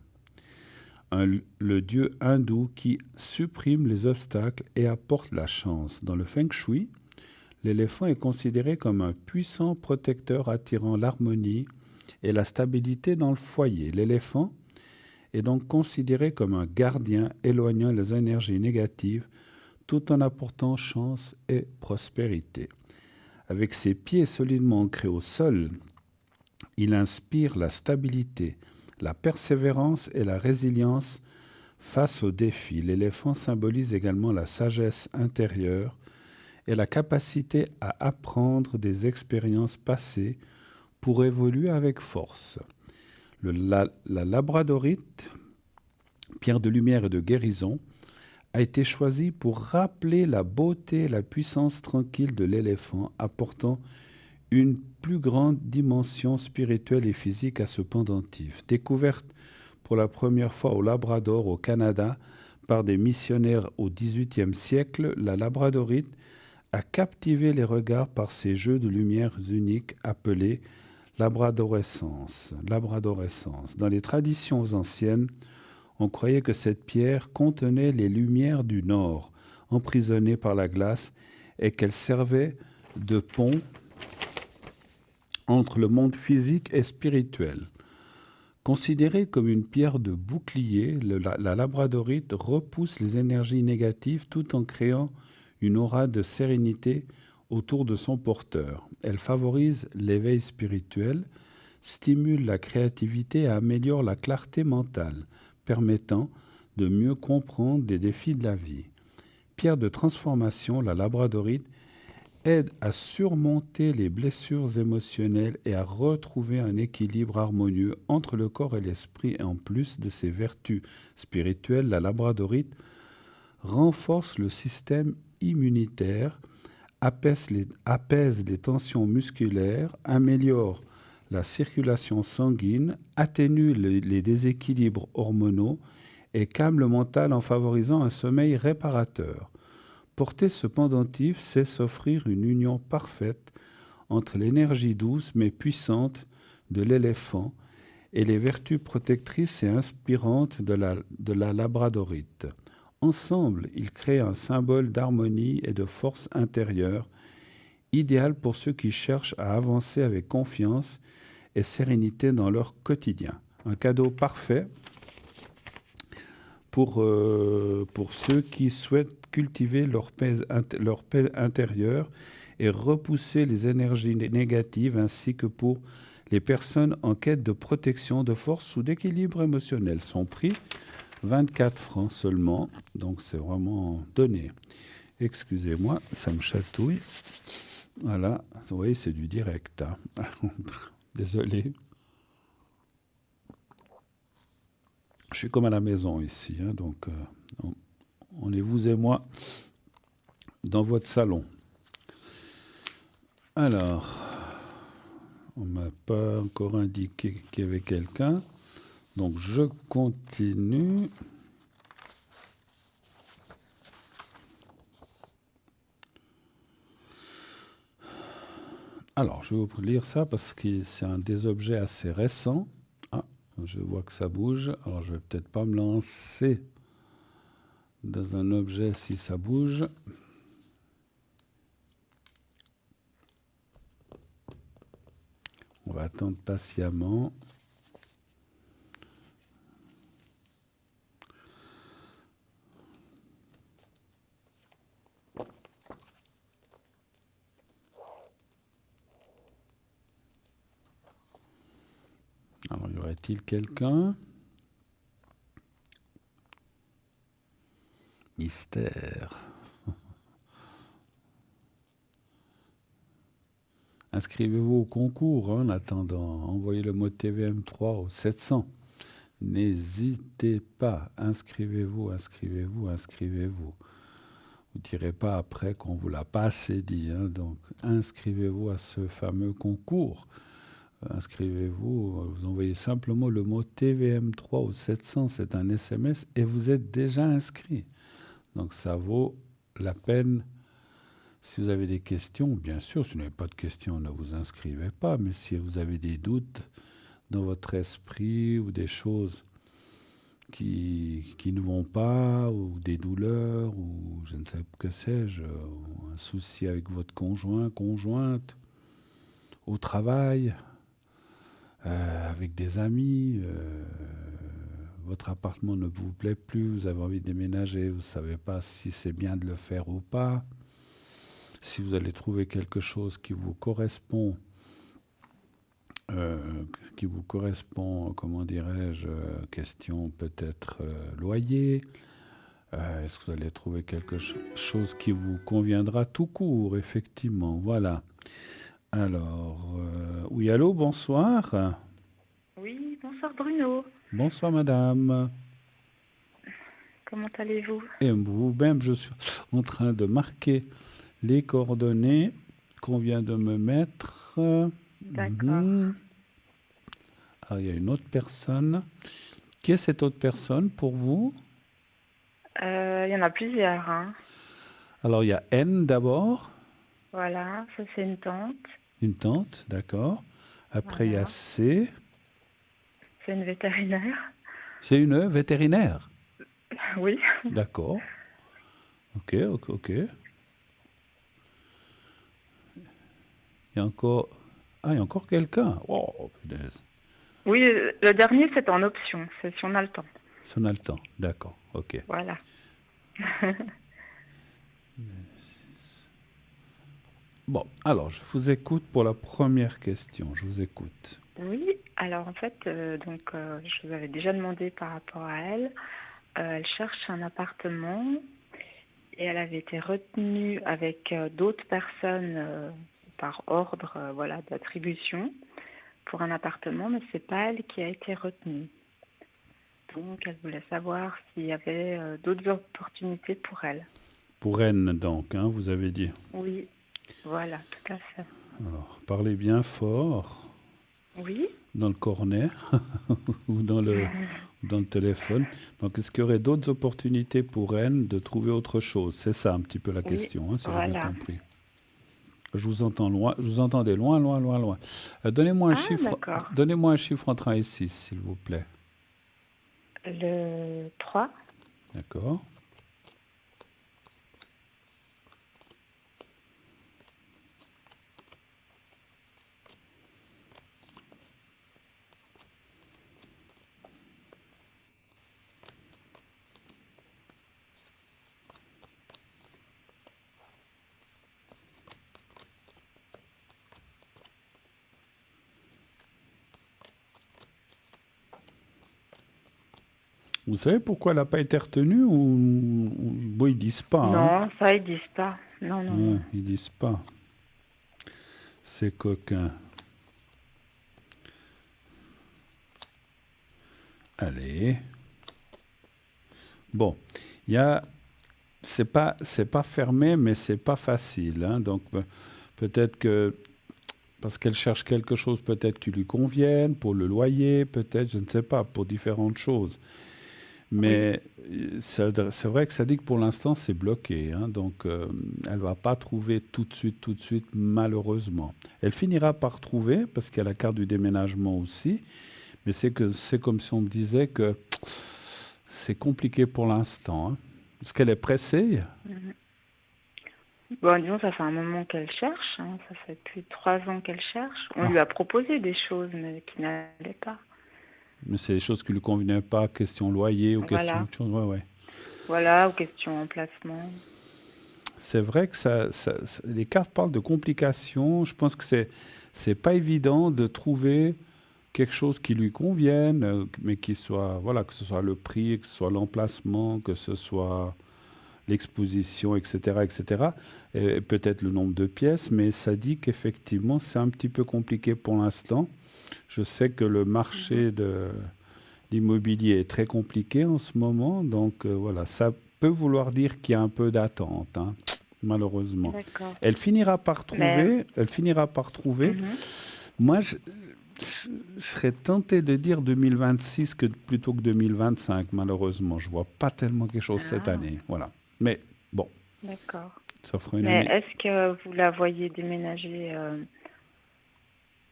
Le dieu hindou qui supprime les obstacles et apporte la chance. Dans le Feng Shui, l'éléphant est considéré comme un puissant protecteur attirant l'harmonie et la stabilité dans le foyer. L'éléphant est donc considéré comme un gardien éloignant les énergies négatives tout en apportant chance et prospérité. Avec ses pieds solidement ancrés au sol, il inspire la stabilité, la persévérance et la résilience face aux défis. L'éléphant symbolise également la sagesse intérieure et la capacité à apprendre des expériences passées pour évoluer avec force. La labradorite, pierre de lumière et de guérison, a été choisie pour rappeler la beauté et la puissance tranquille de l'éléphant, apportant une plus grande dimension spirituelle et physique à ce pendentif. Découverte pour la première fois au Labrador, au Canada, par des missionnaires au XVIIIe siècle, la labradorite a captivé les regards par ses jeux de lumière uniques appelés labradorescence. Dans les traditions anciennes, on croyait que cette pierre contenait les lumières du Nord, emprisonnées par la glace, et qu'elle servait de pont entre le monde physique et spirituel. Considérée comme une pierre de bouclier, la labradorite repousse les énergies négatives tout en créant une aura de sérénité autour de son porteur. Elle favorise l'éveil spirituel, stimule la créativité et améliore la clarté mentale, permettant de mieux comprendre les défis de la vie. Pierre de transformation, la labradorite aide à surmonter les blessures émotionnelles et à retrouver un équilibre harmonieux entre le corps et l'esprit. Et en plus de ses vertus spirituelles, la labradorite renforce le système immunitaire, apaise les tensions musculaires, améliore la circulation sanguine, atténue les déséquilibres hormonaux et calme le mental en favorisant un sommeil réparateur. Porter ce pendentif, c'est s'offrir une union parfaite entre l'énergie douce mais puissante de l'éléphant et les vertus protectrices et inspirantes de la labradorite. Ensemble, ils créent un symbole d'harmonie et de force intérieure, idéal pour ceux qui cherchent à avancer avec confiance et sérénité dans leur quotidien. Un cadeau parfait pour ceux qui souhaitent cultiver leur paix intérieure et repousser les énergies négatives, ainsi que pour les personnes en quête de protection, de force ou d'équilibre émotionnel. Son prix, 24 francs seulement, donc c'est vraiment donné. Excusez-moi, ça me chatouille. Voilà, vous voyez, c'est du direct. Hein. Désolé. Je suis comme à la maison ici, hein, donc on est vous et moi dans votre salon. Alors, on ne m'a pas encore indiqué qu'il y avait quelqu'un, donc je continue. Alors, je vais vous lire ça parce que c'est un des objets assez récents. Ah, je vois que ça bouge. Alors, je vais peut-être pas me lancer dans un objet si ça bouge. On va attendre patiemment. Alors, y aurait-il quelqu'un? mystère. Inscrivez-vous au concours en attendant. Envoyez le mot TVM3 au 700. N'hésitez pas. Inscrivez-vous, inscrivez-vous, inscrivez-vous. Vous ne direz pas après qu'on ne vous l'a pas assez dit. Donc, inscrivez-vous à ce fameux concours. Inscrivez-vous. Vous envoyez simplement le mot TVM3 au 700. C'est un SMS et vous êtes déjà inscrit. Donc, ça vaut la peine. Si vous avez des questions, bien sûr, si vous n'avez pas de questions, ne vous inscrivez pas. Mais si vous avez des doutes dans votre esprit ou des choses qui ne vont pas, ou des douleurs, ou je ne sais pas que sais-je, ou un souci avec votre conjoint, conjointe, au travail, avec des amis, votre appartement ne vous plaît plus, vous avez envie de déménager, vous ne savez pas si c'est bien de le faire ou pas. Si vous allez trouver quelque chose qui vous correspond, comment dirais-je, question peut-être loyer, est-ce que vous allez trouver quelque chose qui vous conviendra tout court, effectivement, voilà. Alors, oui, allô, bonsoir. Oui, bonsoir Bruno. Bonsoir madame. Comment allez-vous? Et vous-même, je suis en train de marquer les coordonnées qu'on vient de me mettre. D'accord. Alors, il y a une autre personne. Qui est cette autre personne pour vous? Il y en a plusieurs. Hein. Alors, il y a N d'abord. Voilà, ça c'est une tante. Une tante, d'accord. Après, il y a Voilà. C. C'est une vétérinaire. C'est une vétérinaire. Oui. D'accord. Ok. Il y a encore... Ah, il y a encore quelqu'un. Oh, punaise. Oui, le dernier c'est en option, c'est si on a le temps. Si on a le temps, d'accord, ok. Voilà. Bon, alors, je vous écoute pour la première question. Je vous écoute. Oui, alors en fait, je vous avais déjà demandé par rapport à elle. Elle cherche un appartement et elle avait été retenue avec d'autres personnes par ordre voilà, d'attribution pour un appartement, mais c'est pas elle qui a été retenue. Donc, elle voulait savoir s'il y avait d'autres opportunités pour elle. Pour N, donc, hein, vous avez dit. Oui, voilà, tout à fait. Alors, parlez bien fort. Oui. Dans le cornet ou dans le téléphone. Donc, est-ce qu'il y aurait d'autres opportunités pour N de trouver autre chose? C'est ça un petit peu la question, hein, si j'ai bien compris. Je vous entends loin, je vous entendais loin. Donnez-moi un chiffre. Donnez-moi un chiffre entre 1 et 6, s'il vous plaît. Le 3. D'accord. Vous savez pourquoi elle n'a pas été retenue ou... Bon, ils disent pas. Non, hein. Ça, ils disent pas. Non. Ouais, ils disent pas. C'est coquin. Allez. Bon, il y a... C'est pas fermé, mais c'est pas facile. Hein. Donc, peut-être que... Parce qu'elle cherche quelque chose peut-être qui lui convienne, pour le loyer, peut-être, je ne sais pas, pour différentes choses. Mais c'est vrai que ça dit que pour l'instant, c'est bloqué. Hein, donc, elle ne va pas trouver tout de suite, malheureusement. Elle finira par trouver, parce qu'il y a la carte du déménagement aussi. Mais c'est comme si on me disait que c'est compliqué pour l'instant. Hein. Est-ce qu'elle est pressée? Bon, disons, ça fait un moment qu'elle cherche. Hein, ça fait plus de 3 ans qu'elle cherche. On lui a proposé des choses, mais qui n'allaient pas. Mais c'est des choses qui ne lui convenaient pas, question loyer ou question autre chose. Ouais. Voilà, ou question emplacement. C'est vrai que les cartes parlent de complications. Je pense que c'est pas évident de trouver quelque chose qui lui convienne, mais qui soit, voilà, que ce soit le prix, que ce soit l'emplacement, que ce soit l'exposition, etc., etc., et peut-être le nombre de pièces, mais ça dit qu'effectivement, c'est un petit peu compliqué pour l'instant. Je sais que le marché de l'immobilier est très compliqué en ce moment, donc voilà, ça peut vouloir dire qu'il y a un peu d'attente, hein, malheureusement. D'accord. Elle finira par Mais, trouver, elle finira par trouver. mhm, Moi, je serais tenté de dire 2026 plutôt que 2025, malheureusement. Je vois pas tellement quelque chose cette ah, année, voilà. Mais bon, d'accord. ça fera une Mais année. est-ce que vous la voyez déménager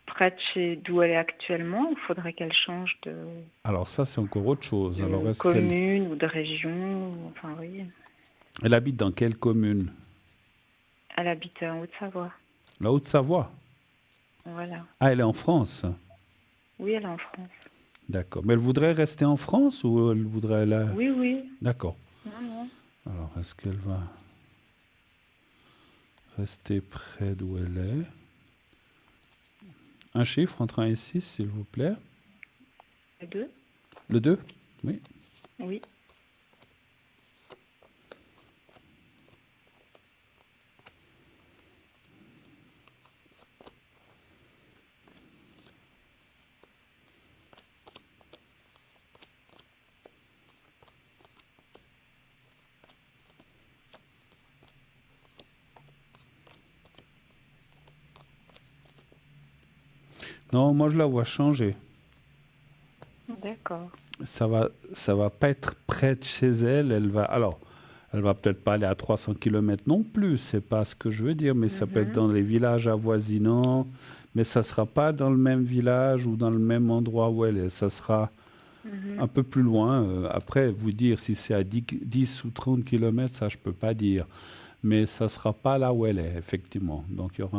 près de chez d'où elle est actuellement ou faudrait qu'elle change Alors ça, c'est encore autre chose. Alors, de est-ce qu'elle commune ou de région enfin oui, elle habite dans quelle commune? elle habite en Haute-Savoie. La Haute-Savoie. Voilà. Ah, elle est en France. Oui, elle est en France. D'accord. Mais elle voudrait rester en France ou elle voudrait là? Oui, oui. D'accord. Non, non. Alors, est-ce qu'elle va rester près d'où elle est? Un chiffre entre 1 et 6, s'il vous plaît. Les deux? Le 2? Oui. Oui. Non, moi je la vois changer. D'accord. Ça va pas être près de chez elle. Elle va peut-être pas aller à 300 km non plus. C'est pas ce que je veux dire, mais ça peut être Mhm, dans les villages avoisinants. Mais ça sera pas dans le même village ou dans le même endroit où elle est. Ça sera mhm. un peu plus loin. Après, vous dire si c'est à 10 ou 30 km, ça je peux pas dire. Mais ça sera pas là où elle est, effectivement. Donc D'accord.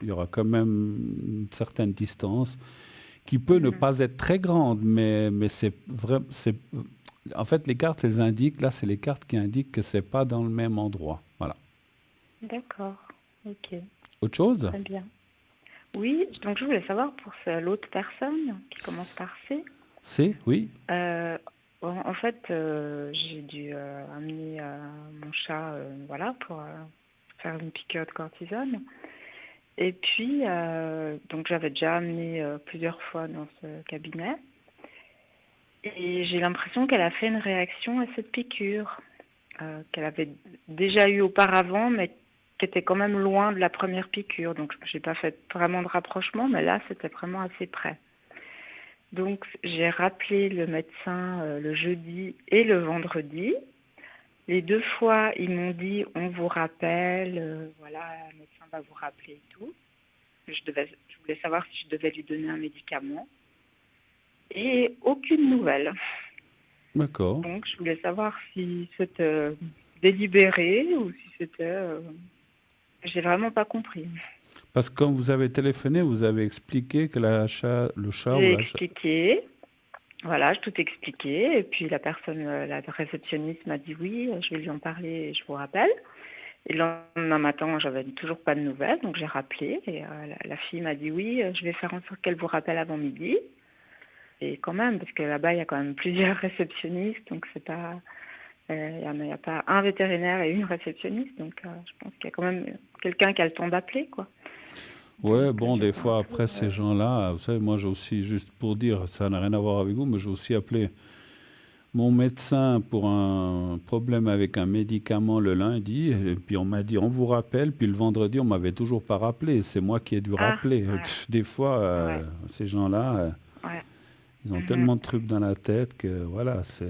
il y aura quand même une certaine distance qui peut ne Mhm. pas être très grande, mais c'est vrai, en fait, les cartes les indiquent, là, c'est les cartes qui indiquent que c'est pas dans le même endroit. Voilà. D'accord. Ok. Autre chose? Très bien. Oui, donc je voulais savoir pour l'autre personne qui commence C- par C. Oui? Euh, en fait, j'ai dû amener mon chat, voilà, pour faire une piqûre de cortisone. Et puis, donc j'avais déjà amené plusieurs fois dans ce cabinet. Et j'ai l'impression qu'elle a fait une réaction à cette piqûre, qu'elle avait déjà eue auparavant, mais qui était quand même loin de la première piqûre. Donc, j'ai pas fait vraiment de rapprochement, mais là, c'était vraiment assez près. Donc, j'ai rappelé le médecin le jeudi et le vendredi. Les deux fois, ils m'ont dit on vous rappelle, voilà, le médecin va vous rappeler et tout. Je voulais savoir si je devais lui donner un médicament. Et aucune nouvelle. D'accord. Donc, je voulais savoir si c'était délibéré ou si c'était. J'ai vraiment pas compris. Parce que quand vous avez téléphoné, vous avez expliqué que le chat ou J'ai la chat... expliqué, voilà, j'ai tout expliqué. Et puis la personne, la réceptionniste m'a dit oui, je vais lui en parler et je vous rappelle. Et le lendemain matin, j'avais toujours pas de nouvelles, donc j'ai rappelé. Et la fille m'a dit oui, je vais faire en sorte qu'elle vous rappelle avant midi. Et quand même, parce que là-bas, il y a quand même plusieurs réceptionnistes, donc c'est pas. Il y a pas un vétérinaire et une réceptionniste, donc je pense qu'il y a quand même quelqu'un qui a le temps d'appeler, quoi. Ouais, Donc bon, des j'étais un fois, peu. après, ces gens-là, vous savez, moi, j'ai aussi, juste pour dire, ça n'a rien à voir avec vous, mais j'ai aussi appelé mon médecin pour un problème avec un médicament le lundi, et puis on m'a dit on vous rappelle, puis le vendredi on m'avait toujours pas rappelé, c'est moi qui ai dû Ah, rappeler. ouais, Des fois, ouais, ces gens-là, ouais. ils ont Mhm, tellement de trucs dans la tête que voilà, c'est...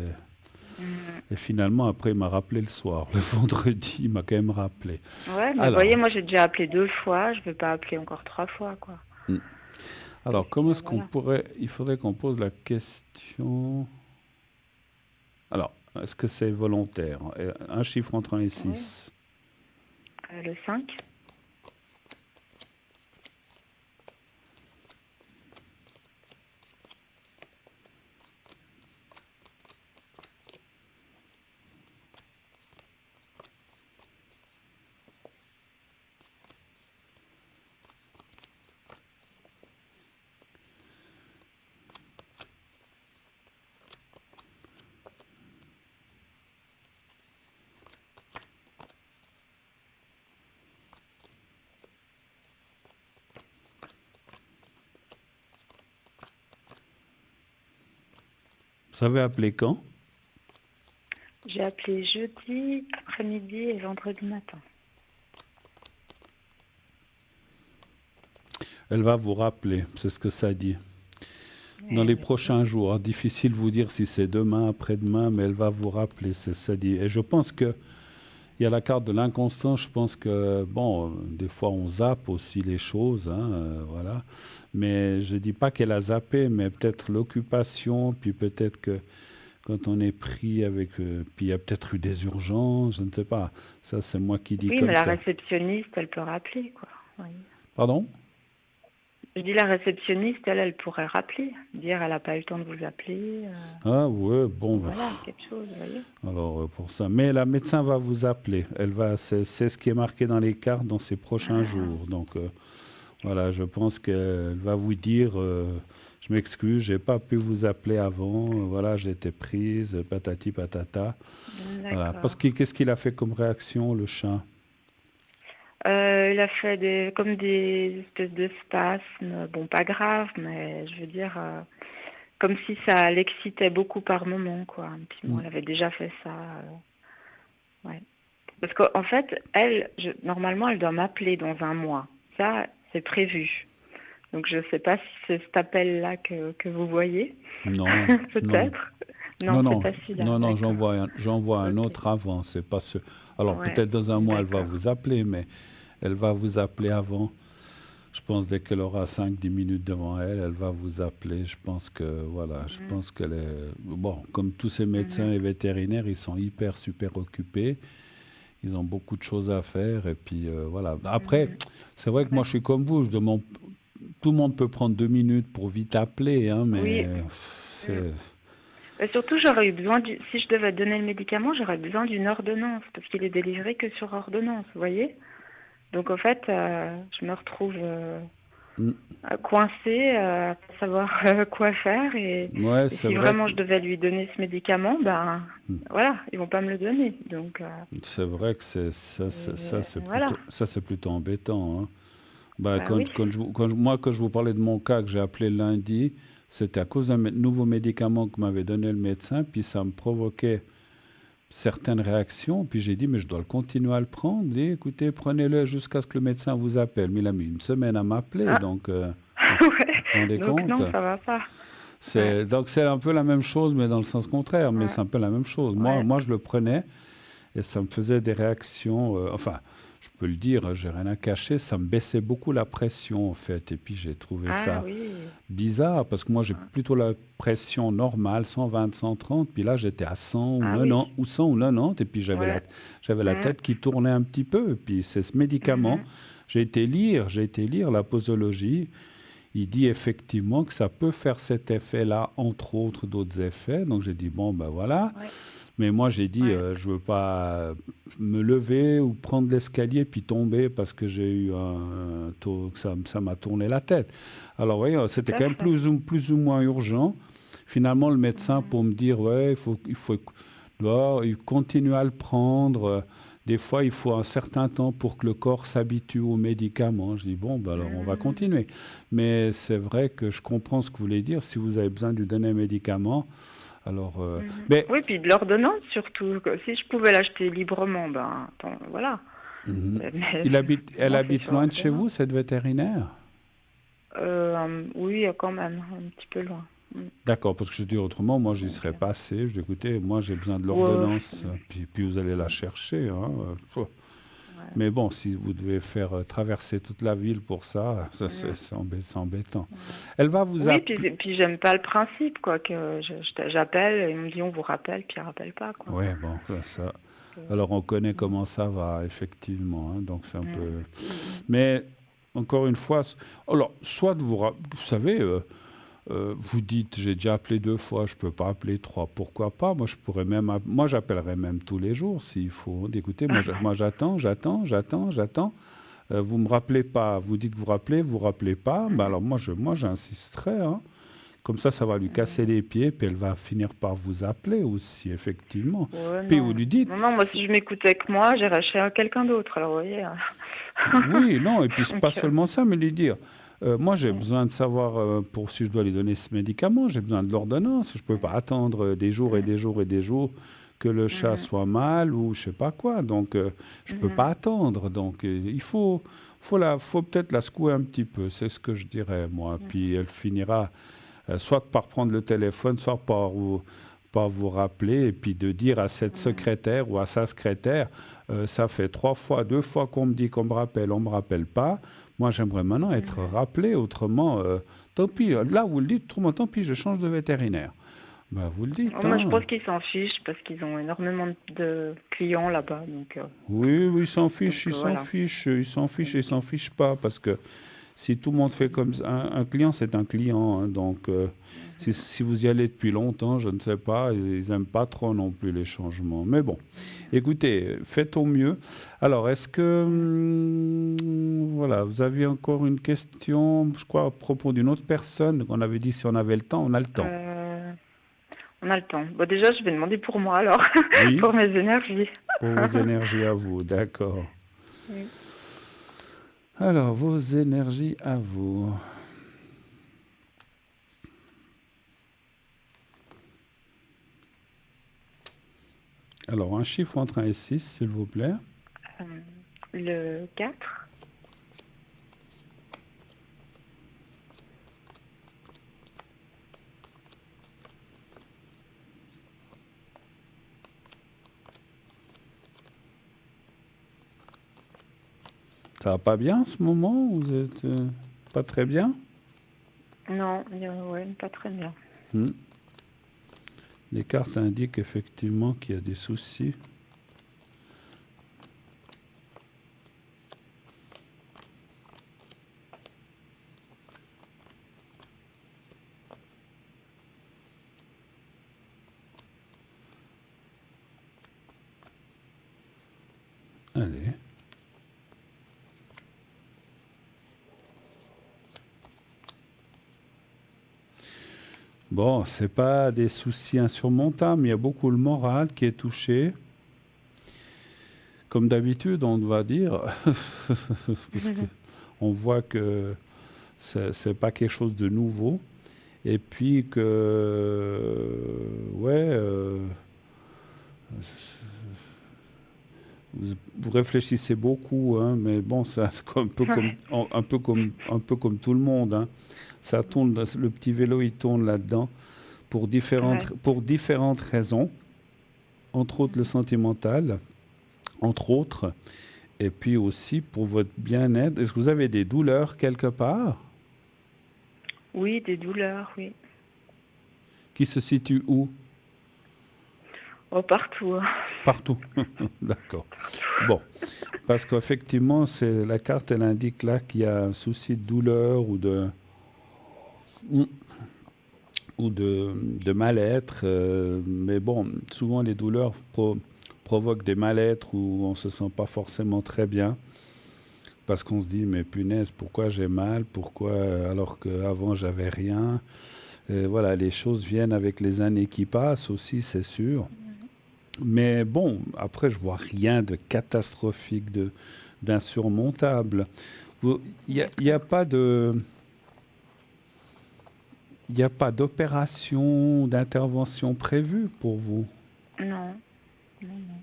mhm. Et finalement, après, il m'a rappelé le soir. Le vendredi, il m'a quand même rappelé. Ouais, mais vous voyez, Alors, moi j'ai déjà appelé 2 fois, je vais pas appeler encore 3 fois, quoi. hmm. Parce Alors, comment que est-ce qu'on voilà. pourrait... Il faudrait qu'on pose la question... Alors, est-ce que c'est volontaire? Un chiffre entre 1 et Oui. 6. Le 5. Vous avez appelé quand? J'ai appelé jeudi après-midi et vendredi matin. Elle va vous rappeler, c'est ce que ça dit. Dans les prochains jours, hein, difficile de vous dire si c'est demain, après-demain, mais elle va vous rappeler, c'est ça dit. Et je pense que il y a la carte de l'inconstant, je pense que, bon, des fois on zappe aussi les choses, hein, voilà. Mais je ne dis pas qu'elle a zappé, mais peut-être l'occupation, puis peut-être que quand on est pris avec... puis il y a peut-être eu des urgences, je ne sais pas. Ça, c'est moi qui dis Oui, comme mais la ça. réceptionniste, elle peut rappeler, quoi. Oui. Pardon? Je dis la réceptionniste, elle pourrait rappeler, dire elle n'a pas eu le temps de vous appeler. Ah ouais, bon, Voilà, quelque chose, vous voyez. alors pour ça. Mais la médecin va vous appeler. Elle va, c'est ce qui est marqué dans les cartes dans ces prochains jours. Donc voilà, je pense qu'elle va vous dire, je m'excuse, j'ai pas pu vous appeler avant. Voilà, j'ai été prise, patati patata. Voilà. Parce que qu'est-ce qu'il a fait comme réaction, le chat? Il a fait comme des espèces de spasmes, bon pas grave, mais je veux dire, comme si ça l'excitait beaucoup par moment, quoi. Et puis bon, elle avait déjà fait ça, ouais. Parce qu'en fait, normalement, elle doit m'appeler dans un mois. Ça, c'est prévu. Donc je ne sais pas si c'est cet appel-là que vous voyez. Non, peut-être. non, Non, c'est pas celui-là. non, D'accord. j'envoie un Ok. autre avant. C'est pas ce. Alors Ouais, peut-être dans un mois, elle va d'accord. vous appeler, mais elle va vous appeler avant. Je pense dès qu'elle aura 5-10 minutes devant elle, elle va vous appeler. Je pense que, voilà, je pense qu'elle est... Bon, comme tous ces médecins et vétérinaires, ils sont super occupés. Ils ont beaucoup de choses à faire. Et puis, voilà. Après, c'est vrai que moi, je suis comme vous. Tout le monde peut prendre 2 minutes pour vite appeler, hein, mais Oui. c'est... Et surtout, j'aurais eu besoin, si je devais donner le médicament, j'aurais besoin d'une ordonnance, parce qu'il est délivré que sur ordonnance, vous voyez. Donc, en fait, je me retrouve coincée, à pas savoir quoi faire. Et Ouais, c'est si vrai vraiment je devais lui donner ce médicament, ben voilà, ils vont pas me le donner. Donc, c'est vrai que c'est voilà. plutôt embêtant, hein. Bah, Bah oui. quand je vous parlais de mon cas que j'ai appelé lundi, c'était à cause d'un nouveau médicament que m'avait donné le médecin, puis ça me provoquait certaines réactions, puis j'ai dit, mais je dois le continuer à le prendre. Il dit, écoutez, prenez-le jusqu'à ce que le médecin vous appelle. Mais il a mis une semaine à m'appeler, donc vous vous rendez Donc compte? non, ça va pas. Donc c'est un peu la même chose, mais dans le sens contraire, mais c'est un peu la même chose. Moi, je le prenais, et ça me faisait des réactions, enfin, je peux le dire, j'ai rien à cacher, ça me baissait beaucoup la pression, en fait. Et puis, j'ai trouvé ça bizarre, parce que moi, j'ai plutôt la pression normale, 120, 130, puis là, j'étais à 100 ou 90, ou 100 ou 90, et puis j'avais la tête qui tournait un petit peu. Et puis, c'est ce médicament. J'ai été lire la posologie. Il dit effectivement que ça peut faire cet effet-là, entre autres d'autres effets. Donc, j'ai dit, bon, ben voilà. Mais moi, j'ai dit, je ne veux pas me lever ou prendre l'escalier puis tomber parce que j'ai eu ça m'a tourné la tête. Alors, oui, c'était quand même plus ou moins urgent. Finalement, le médecin, pour me dire, ouais, il continue à le prendre. Des fois, il faut un certain temps pour que le corps s'habitue aux médicaments. Je dis, bon, ben alors on va continuer. Mais c'est vrai que je comprends ce que vous voulez dire. Si vous avez besoin de lui donner un médicament, alors, mais oui, puis de l'ordonnance surtout. Si je pouvais l'acheter librement, ben, voilà. elle habite loin de chez vous, cette vétérinaire? Oui, quand même, un petit peu loin. D'accord, parce que je dis autrement, moi, j'y serais passé. Je dis, écoutez, moi, j'ai besoin de l'ordonnance, puis vous allez la chercher, hein. Mais bon, si vous devez faire traverser toute la ville pour ça, c'est embêtant. Elle va vous appeler. Oui, puis j'aime pas le principe, quoi, que j'appelle, ils me disent on vous rappelle, puis ils rappellent pas, quoi. Oui, bon, ça. Alors, on connaît comment ça va, effectivement, hein, donc c'est un peu... Mais, encore une fois, alors, soit vous savez... vous dites, j'ai déjà appelé 2 fois, je ne peux pas appeler 3, pourquoi pas? Moi, j'appellerai même tous les jours s'il faut. Écoutez, moi j'attends. Vous ne me rappelez pas, vous dites que vous rappelez pas. Ben alors moi j'insisterai, hein. Comme ça va lui casser les pieds, puis elle va finir par vous appeler aussi, effectivement. Puis vous lui dites... Non, moi, si je m'écoutais que moi, j'irais chez quelqu'un d'autre, alors vous voyez. Oui, non, et puis c'est pas seulement ça, mais lui dire... Moi, j'ai Mm. besoin de savoir, pour si je dois lui donner ce médicament, j'ai besoin de l'ordonnance. Je ne peux pas attendre des jours et Mm. des jours et des jours que le chat Mhm. soit mal ou je sais pas quoi. Donc, je ne peux pas Mhm. attendre. Donc, il faut peut-être la secouer un petit peu. C'est ce que je dirais, moi. Puis, elle finira soit par prendre le téléphone, soit par vous rappeler et puis de dire à cette Mhm. secrétaire ou à sa secrétaire, ça fait 3 fois, 2 fois qu'on me dit qu'on on me rappelle pas. Moi, j'aimerais maintenant être Mhm. rappelé, autrement, tant pis. Là, vous le dites, autrement, tant pis, je change de vétérinaire. Ben, vous le dites, Moi, je hein. pense qu'ils s'en fichent parce qu'ils ont énormément de clients là-bas. Oui, oui, ils s'en fichent, ils s'en Voilà. fichent, ils s'en fichent et ils Donc, s'en fichent pas parce que si tout le monde fait comme ça, un client, c'est un client, hein. Donc, mhm. si vous y allez depuis longtemps, je ne sais pas, ils n'aiment pas trop non plus les changements. Mais bon, écoutez, faites au mieux. Alors, est-ce que, voilà, vous aviez encore une question, je crois, à propos d'une autre personne. On avait dit si on avait le temps, on a le temps. Euh, on a le temps. Bon, déjà, je vais demander pour moi alors, Oui, pour mes énergies. pour vos énergies à vous, d'accord. Oui. Alors, vos énergies à vous. Alors, un chiffre entre 1 et 6, s'il vous plaît. Euh, le 4. Ça va pas bien en ce moment? Vous êtes pas très bien? Non, ouais, pas très bien. Hmm. Les cartes indiquent effectivement qu'il y a des soucis. Allez. Bon, c'est pas des soucis insurmontables, mais il y a beaucoup le moral qui est touché. Comme d'habitude, on va dire, parce que on voit que c'est pas quelque chose de nouveau. Et puis que, ouais, vous réfléchissez beaucoup, hein, mais bon, c'est Ouais, un peu comme tout le monde, hein. Ça tourne, le petit vélo, il tourne là-dedans ouais. pour différentes raisons, entre autres le sentimental, entre autres, et puis aussi pour votre bien-être. Est-ce que vous avez des douleurs quelque part Oui, des douleurs, oui. qui se situent où? Oh, partout. Partout. D'accord. Bon, parce qu'effectivement, c'est la carte, elle indique là qu'il y a un souci de douleur ou de mal-être. Mais bon, souvent les douleurs provoquent des mal-être où on ne se sent pas forcément très bien. Parce qu'on se dit, mais punaise, pourquoi j'ai mal? Pourquoi alors qu'avant j'avais rien? Voilà, les choses viennent avec les années qui passent aussi, c'est sûr. Mais bon, après, je vois rien de catastrophique, d'insurmontable. Il n'y a D'accord. pas il y a pas d'opération, d'intervention prévue pour vous. Non, non, non.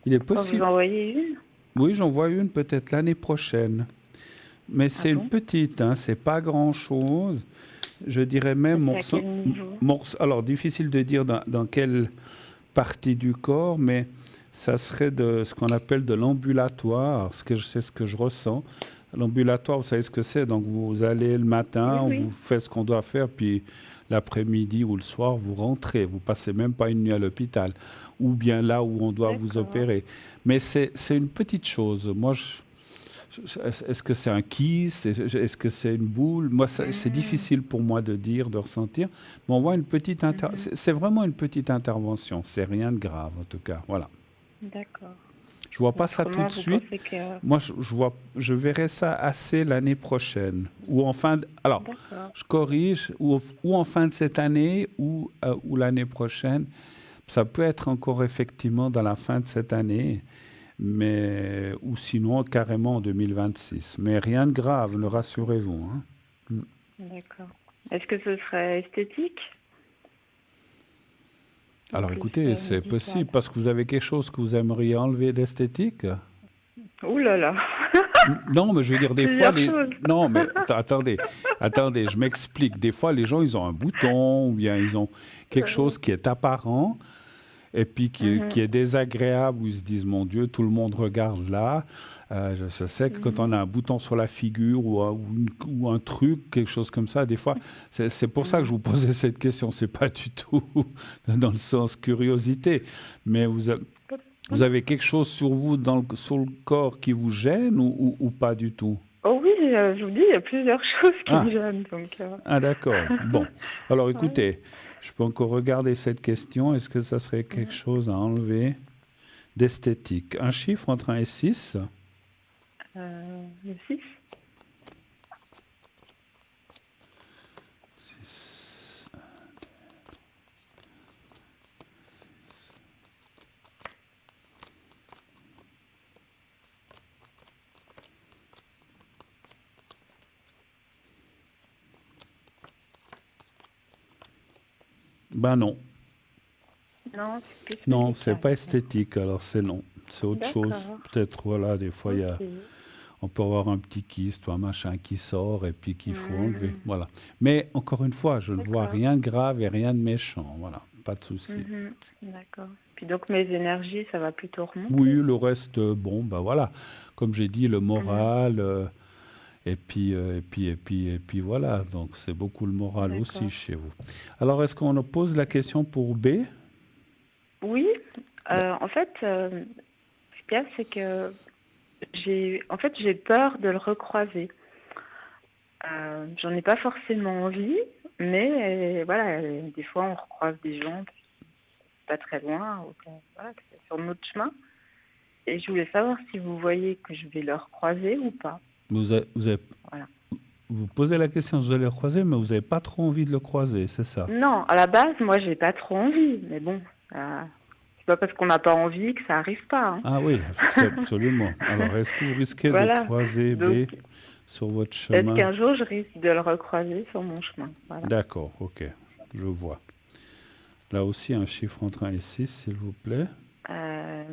Il est Oh, vous possible. envoyez une? Oui, j'en vois une peut-être l'année prochaine. Mais Ah c'est une bon? petite, hein, c'est pas grand-chose. Je dirais même C'est à quel niveau? alors difficile de dire dans quelle partie du corps, mais ça serait de ce qu'on appelle de l'ambulatoire, c'est ce que je ressens. L'ambulatoire, vous savez ce que c'est? Donc vous allez le matin, Oui, on vous oui. fait ce qu'on doit faire, puis l'après-midi ou le soir, vous rentrez. Vous passez même pas une nuit à l'hôpital, ou bien là où on doit vous D'accord. opérer. Mais c'est une petite chose. Moi, est-ce que c'est un kyste? Est-ce que c'est une boule? Moi, c'est Mhm, difficile pour moi de dire, de ressentir. Mais on voit une petite mhm. c'est vraiment une petite intervention. C'est rien de grave, en tout cas. Voilà. D'accord. Je vois pas ça tout Autrement, de vous suite. pensez que... Moi, je verrai ça assez l'année prochaine. Ou en fin alors, D'accord. je corrige, ou en fin de cette année, ou l'année prochaine. Ça peut être encore effectivement dans la fin de cette année. ou sinon carrément en 2026. Mais rien de grave, ne rassurez-vous, hein. D'accord. Est-ce que ce serait esthétique ou Alors plus écoutez, c'est médical? possible parce que vous avez quelque chose que vous aimeriez enlever d'esthétique. Ouh là là, Non, mais je veux dire, des fois, plusieurs choses. non, mais attendez, je m'explique. Des fois, les gens, ils ont un bouton ou bien ils ont quelque chose qui est apparent et puis qui Mhm, est désagréable, où ils se disent, mon Dieu, tout le monde regarde là. Je sais que quand mhm, on a un bouton sur la figure ou un truc, quelque chose comme ça, des fois, c'est pour ça que je mhm. vous posais cette question. C'est pas du tout dans le sens curiosité, mais vous avez quelque chose sur vous, sur le corps qui vous gêne ou pas du tout? Oh oui, je vous dis, il y a plusieurs choses qui me Ah, gênent, donc ah d'accord. Bon, alors ouais. écoutez, je peux encore regarder cette question. Est-ce que ça serait quelque Mhm. chose à enlever d'esthétique? Un chiffre entre 1 et 6? Le 6. Ben non. Non, c'est plus Non, c'est médical. pas esthétique, alors c'est non. C'est autre chose. D'accord, Peut-être, voilà, des fois, ok. on peut avoir un petit kyste ou un machin qui sort et puis qu'il faut enlever. Hmm, Voilà. Mais encore une fois, je ne vois d'accord. rien de grave et rien de méchant. Voilà, pas de souci. Mhm, d'accord. Puis donc mes énergies, ça va plutôt Oui, remonter. le reste, bon, ben voilà. Comme j'ai dit, le Mhm, moral, et puis voilà. Donc c'est beaucoup le moral aussi d'accord. chez vous. Alors, est-ce qu'on pose la question pour B? Oui, D- en fait, ce qu'il y a, c'est que j'ai peur de le recroiser. J'en ai pas forcément envie, mais voilà, des fois on recroise des gens pas très loin, ou voilà, que c'est sur notre chemin. Et je voulais savoir si vous voyez que je vais le recroiser ou pas. vous Voilà. vous posez la question, vous allez le croiser, mais vous n'avez pas trop envie de le croiser, c'est ça? Non, à la base, moi, j'ai pas trop envie, mais bon, c'est pas parce qu'on n'a pas envie que ça arrive pas, hein. Ah oui, absolument. Alors, est-ce que vous risquez de Voilà. croiser Donc, B sur votre peut-être chemin? qu'un jour, je risque de le recroiser sur mon chemin. Voilà. D'accord, ok, je vois. Là aussi, un chiffre entre 1 et 6, s'il vous plaît. Euh,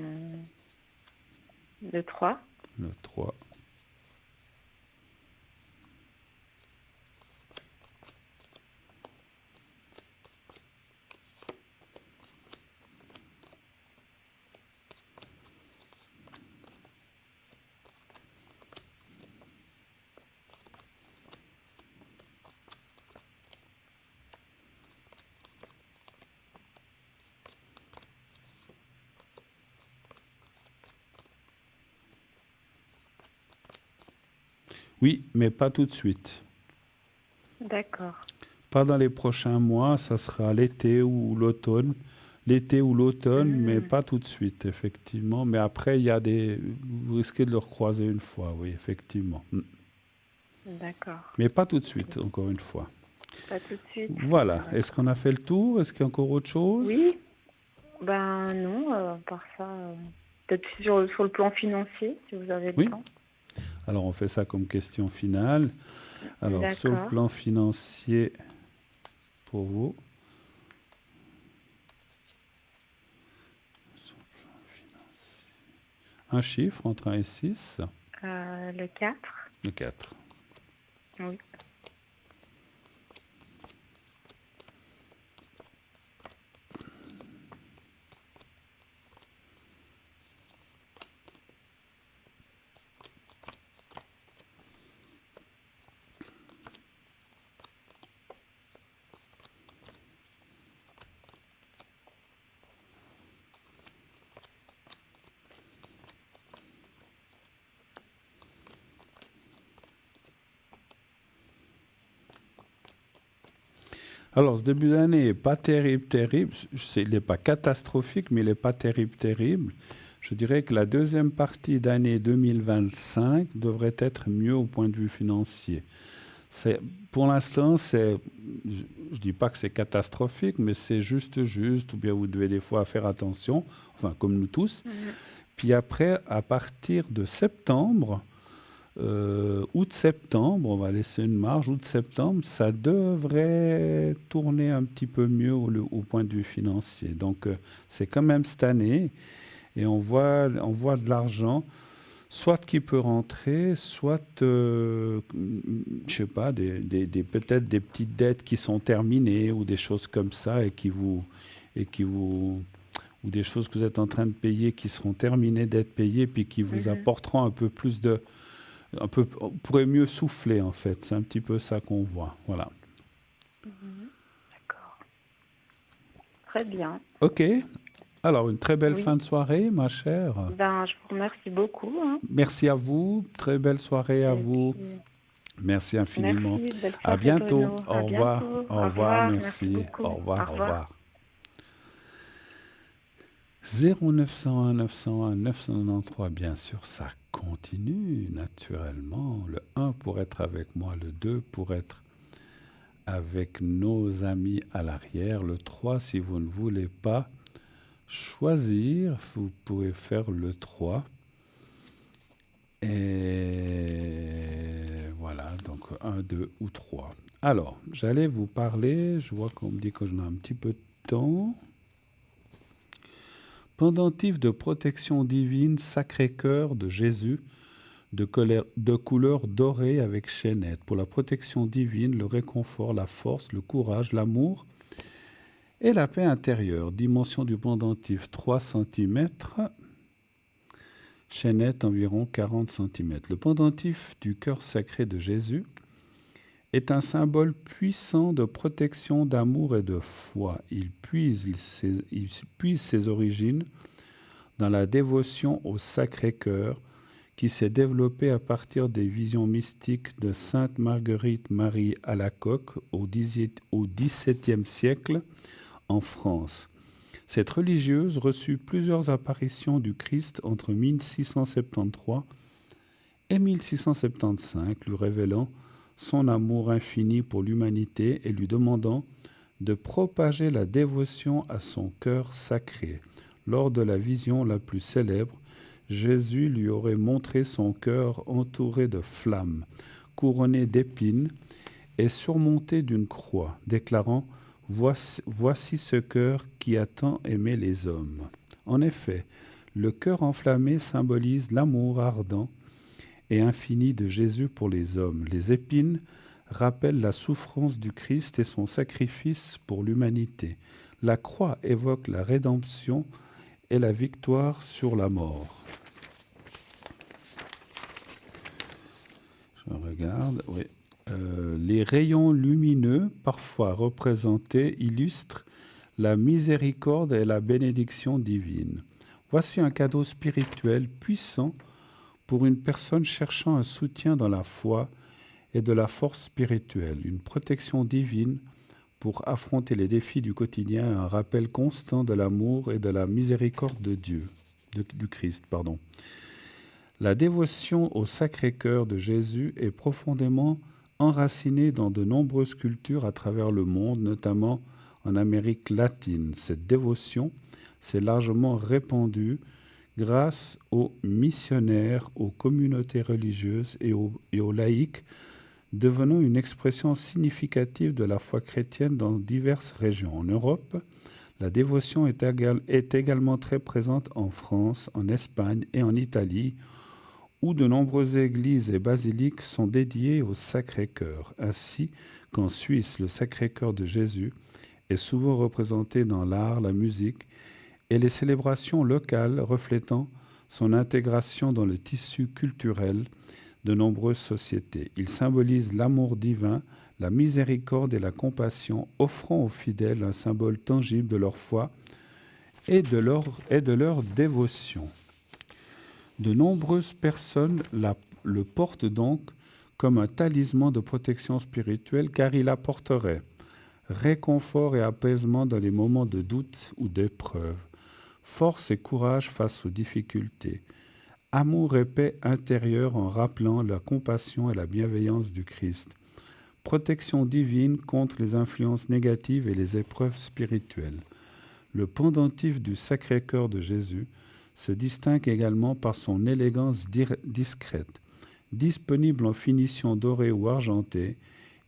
le 3. Le 3. Oui, mais pas tout de suite. D'accord. Pas dans les prochains mois, ça sera l'été ou l'automne. L'été ou l'automne, mais Hmm, pas tout de suite, effectivement. Mais après, vous risquez de le recroiser une fois, oui, effectivement. d'accord. Mais pas tout de Ok. suite, encore une fois. Pas tout de suite. Voilà. Est-ce D'accord. qu'on a fait le tour? Est-ce qu'il y a encore autre chose? Oui, ben non, à part ça, peut-être sur le plan financier, si vous avez le Oui. temps. Alors, on fait ça comme question finale. Alors, sur le D'accord. plan financier, pour vous, un chiffre entre 1 et 6, Le 4. le 4. Oui. Alors, ce début d'année n'est pas terrible. Il n'est pas catastrophique, mais il n'est pas terrible. Je dirais que la deuxième partie d'année 2025 devrait être mieux au point de vue financier. Pour l'instant, je ne dis pas que c'est catastrophique, mais c'est juste, ou bien vous devez des fois faire attention, enfin comme nous tous. Mhm. Puis après, à partir de septembre, août-septembre, on va laisser une marge, août-septembre, ça devrait tourner un petit peu mieux au point de vue financier. Donc, c'est quand même cette année, et on voit de l'argent, soit qui peut rentrer, soit, je sais pas, peut-être des petites dettes qui sont terminées, ou des choses comme ça, et qui vous, ou des choses que vous êtes en train de payer qui seront terminées d'être payées, puis qui vous Mhm. apporteront un peu plus on pourrait mieux souffler en fait. C'est un petit peu ça qu'on voit. Voilà. Mhm. D'accord. Très bien. Ok. Alors, une très belle fin Oui. de soirée, ma chère. Ben, je vous remercie beaucoup, hein. Merci à vous. Très belle soirée à Et vous. puis, Merci infiniment. merci. Belle À soirée, bientôt. Bruno. À Au revoir. bientôt. Au Au revoir. revoir. Merci Merci. Au beaucoup. Au revoir. Au revoir. revoir. 0901 901 993, bien sûr, ça continue naturellement. Le 1 pour être avec moi, le 2 pour être avec nos amis à l'arrière, le 3 si vous ne voulez pas choisir, vous pouvez faire le 3. Et voilà, donc 1, 2 ou 3. Alors, j'allais vous parler, je vois qu'on me dit que j'en ai un petit peu de temps. Pendentif de protection divine Sacré-Cœur de Jésus, de couleur dorée avec chaînette. Pour la protection divine, le réconfort, la force, le courage, l'amour et la paix intérieure. Dimension du pendentif 3 cm, chaînette environ 40 cm. Le pendentif du cœur sacré de Jésus est un symbole puissant de protection, d'amour et de foi. Il puise ses origines dans la dévotion au Sacré-Cœur qui s'est développée à partir des visions mystiques de Sainte Marguerite Marie Alacoque au XVIIe siècle en France. Cette religieuse reçut plusieurs apparitions du Christ entre 1673 et 1675, lui révélant son amour infini pour l'humanité et lui demandant de propager la dévotion à son cœur sacré. Lors de la vision la plus célèbre, Jésus lui aurait montré son cœur entouré de flammes, couronné d'épines et surmonté d'une croix, déclarant « Voici ce cœur qui a tant aimé les hommes ». En effet, le cœur enflammé symbolise l'amour ardent et infini de Jésus pour les hommes. Les épines rappellent la souffrance du Christ et son sacrifice pour l'humanité. La croix évoque la rédemption et la victoire sur la mort. Je regarde, oui. Les rayons lumineux, parfois représentés, illustrent la miséricorde et la bénédiction divine. Voici un cadeau spirituel puissant pour une personne cherchant un soutien dans la foi et de la force spirituelle, une protection divine pour affronter les défis du quotidien, un rappel constant de l'amour et de la miséricorde de Dieu, du Christ, pardon. La dévotion au Sacré-Cœur de Jésus est profondément enracinée dans de nombreuses cultures à travers le monde, notamment en Amérique latine. Cette dévotion s'est largement répandue grâce aux missionnaires, aux communautés religieuses et aux laïcs, devenant une expression significative de la foi chrétienne dans diverses régions. En Europe, la dévotion est également très présente en France, en Espagne et en Italie, où de nombreuses églises et basiliques sont dédiées au Sacré-Cœur, ainsi qu'en Suisse, le Sacré-Cœur de Jésus est souvent représenté dans l'art, la musique et les célébrations locales reflétant son intégration dans le tissu culturel de nombreuses sociétés. Il symbolise l'amour divin, la miséricorde et la compassion, offrant aux fidèles un symbole tangible de leur foi et de leur dévotion. De nombreuses personnes le portent donc comme un talisman de protection spirituelle car il apporterait réconfort et apaisement dans les moments de doute ou d'épreuve, force et courage face aux difficultés, amour et paix intérieure en rappelant la compassion et la bienveillance du Christ, protection divine contre les influences négatives et les épreuves spirituelles. Le pendentif du Sacré-Cœur de Jésus se distingue également par son élégance discrète. Disponible en finition dorée ou argentée,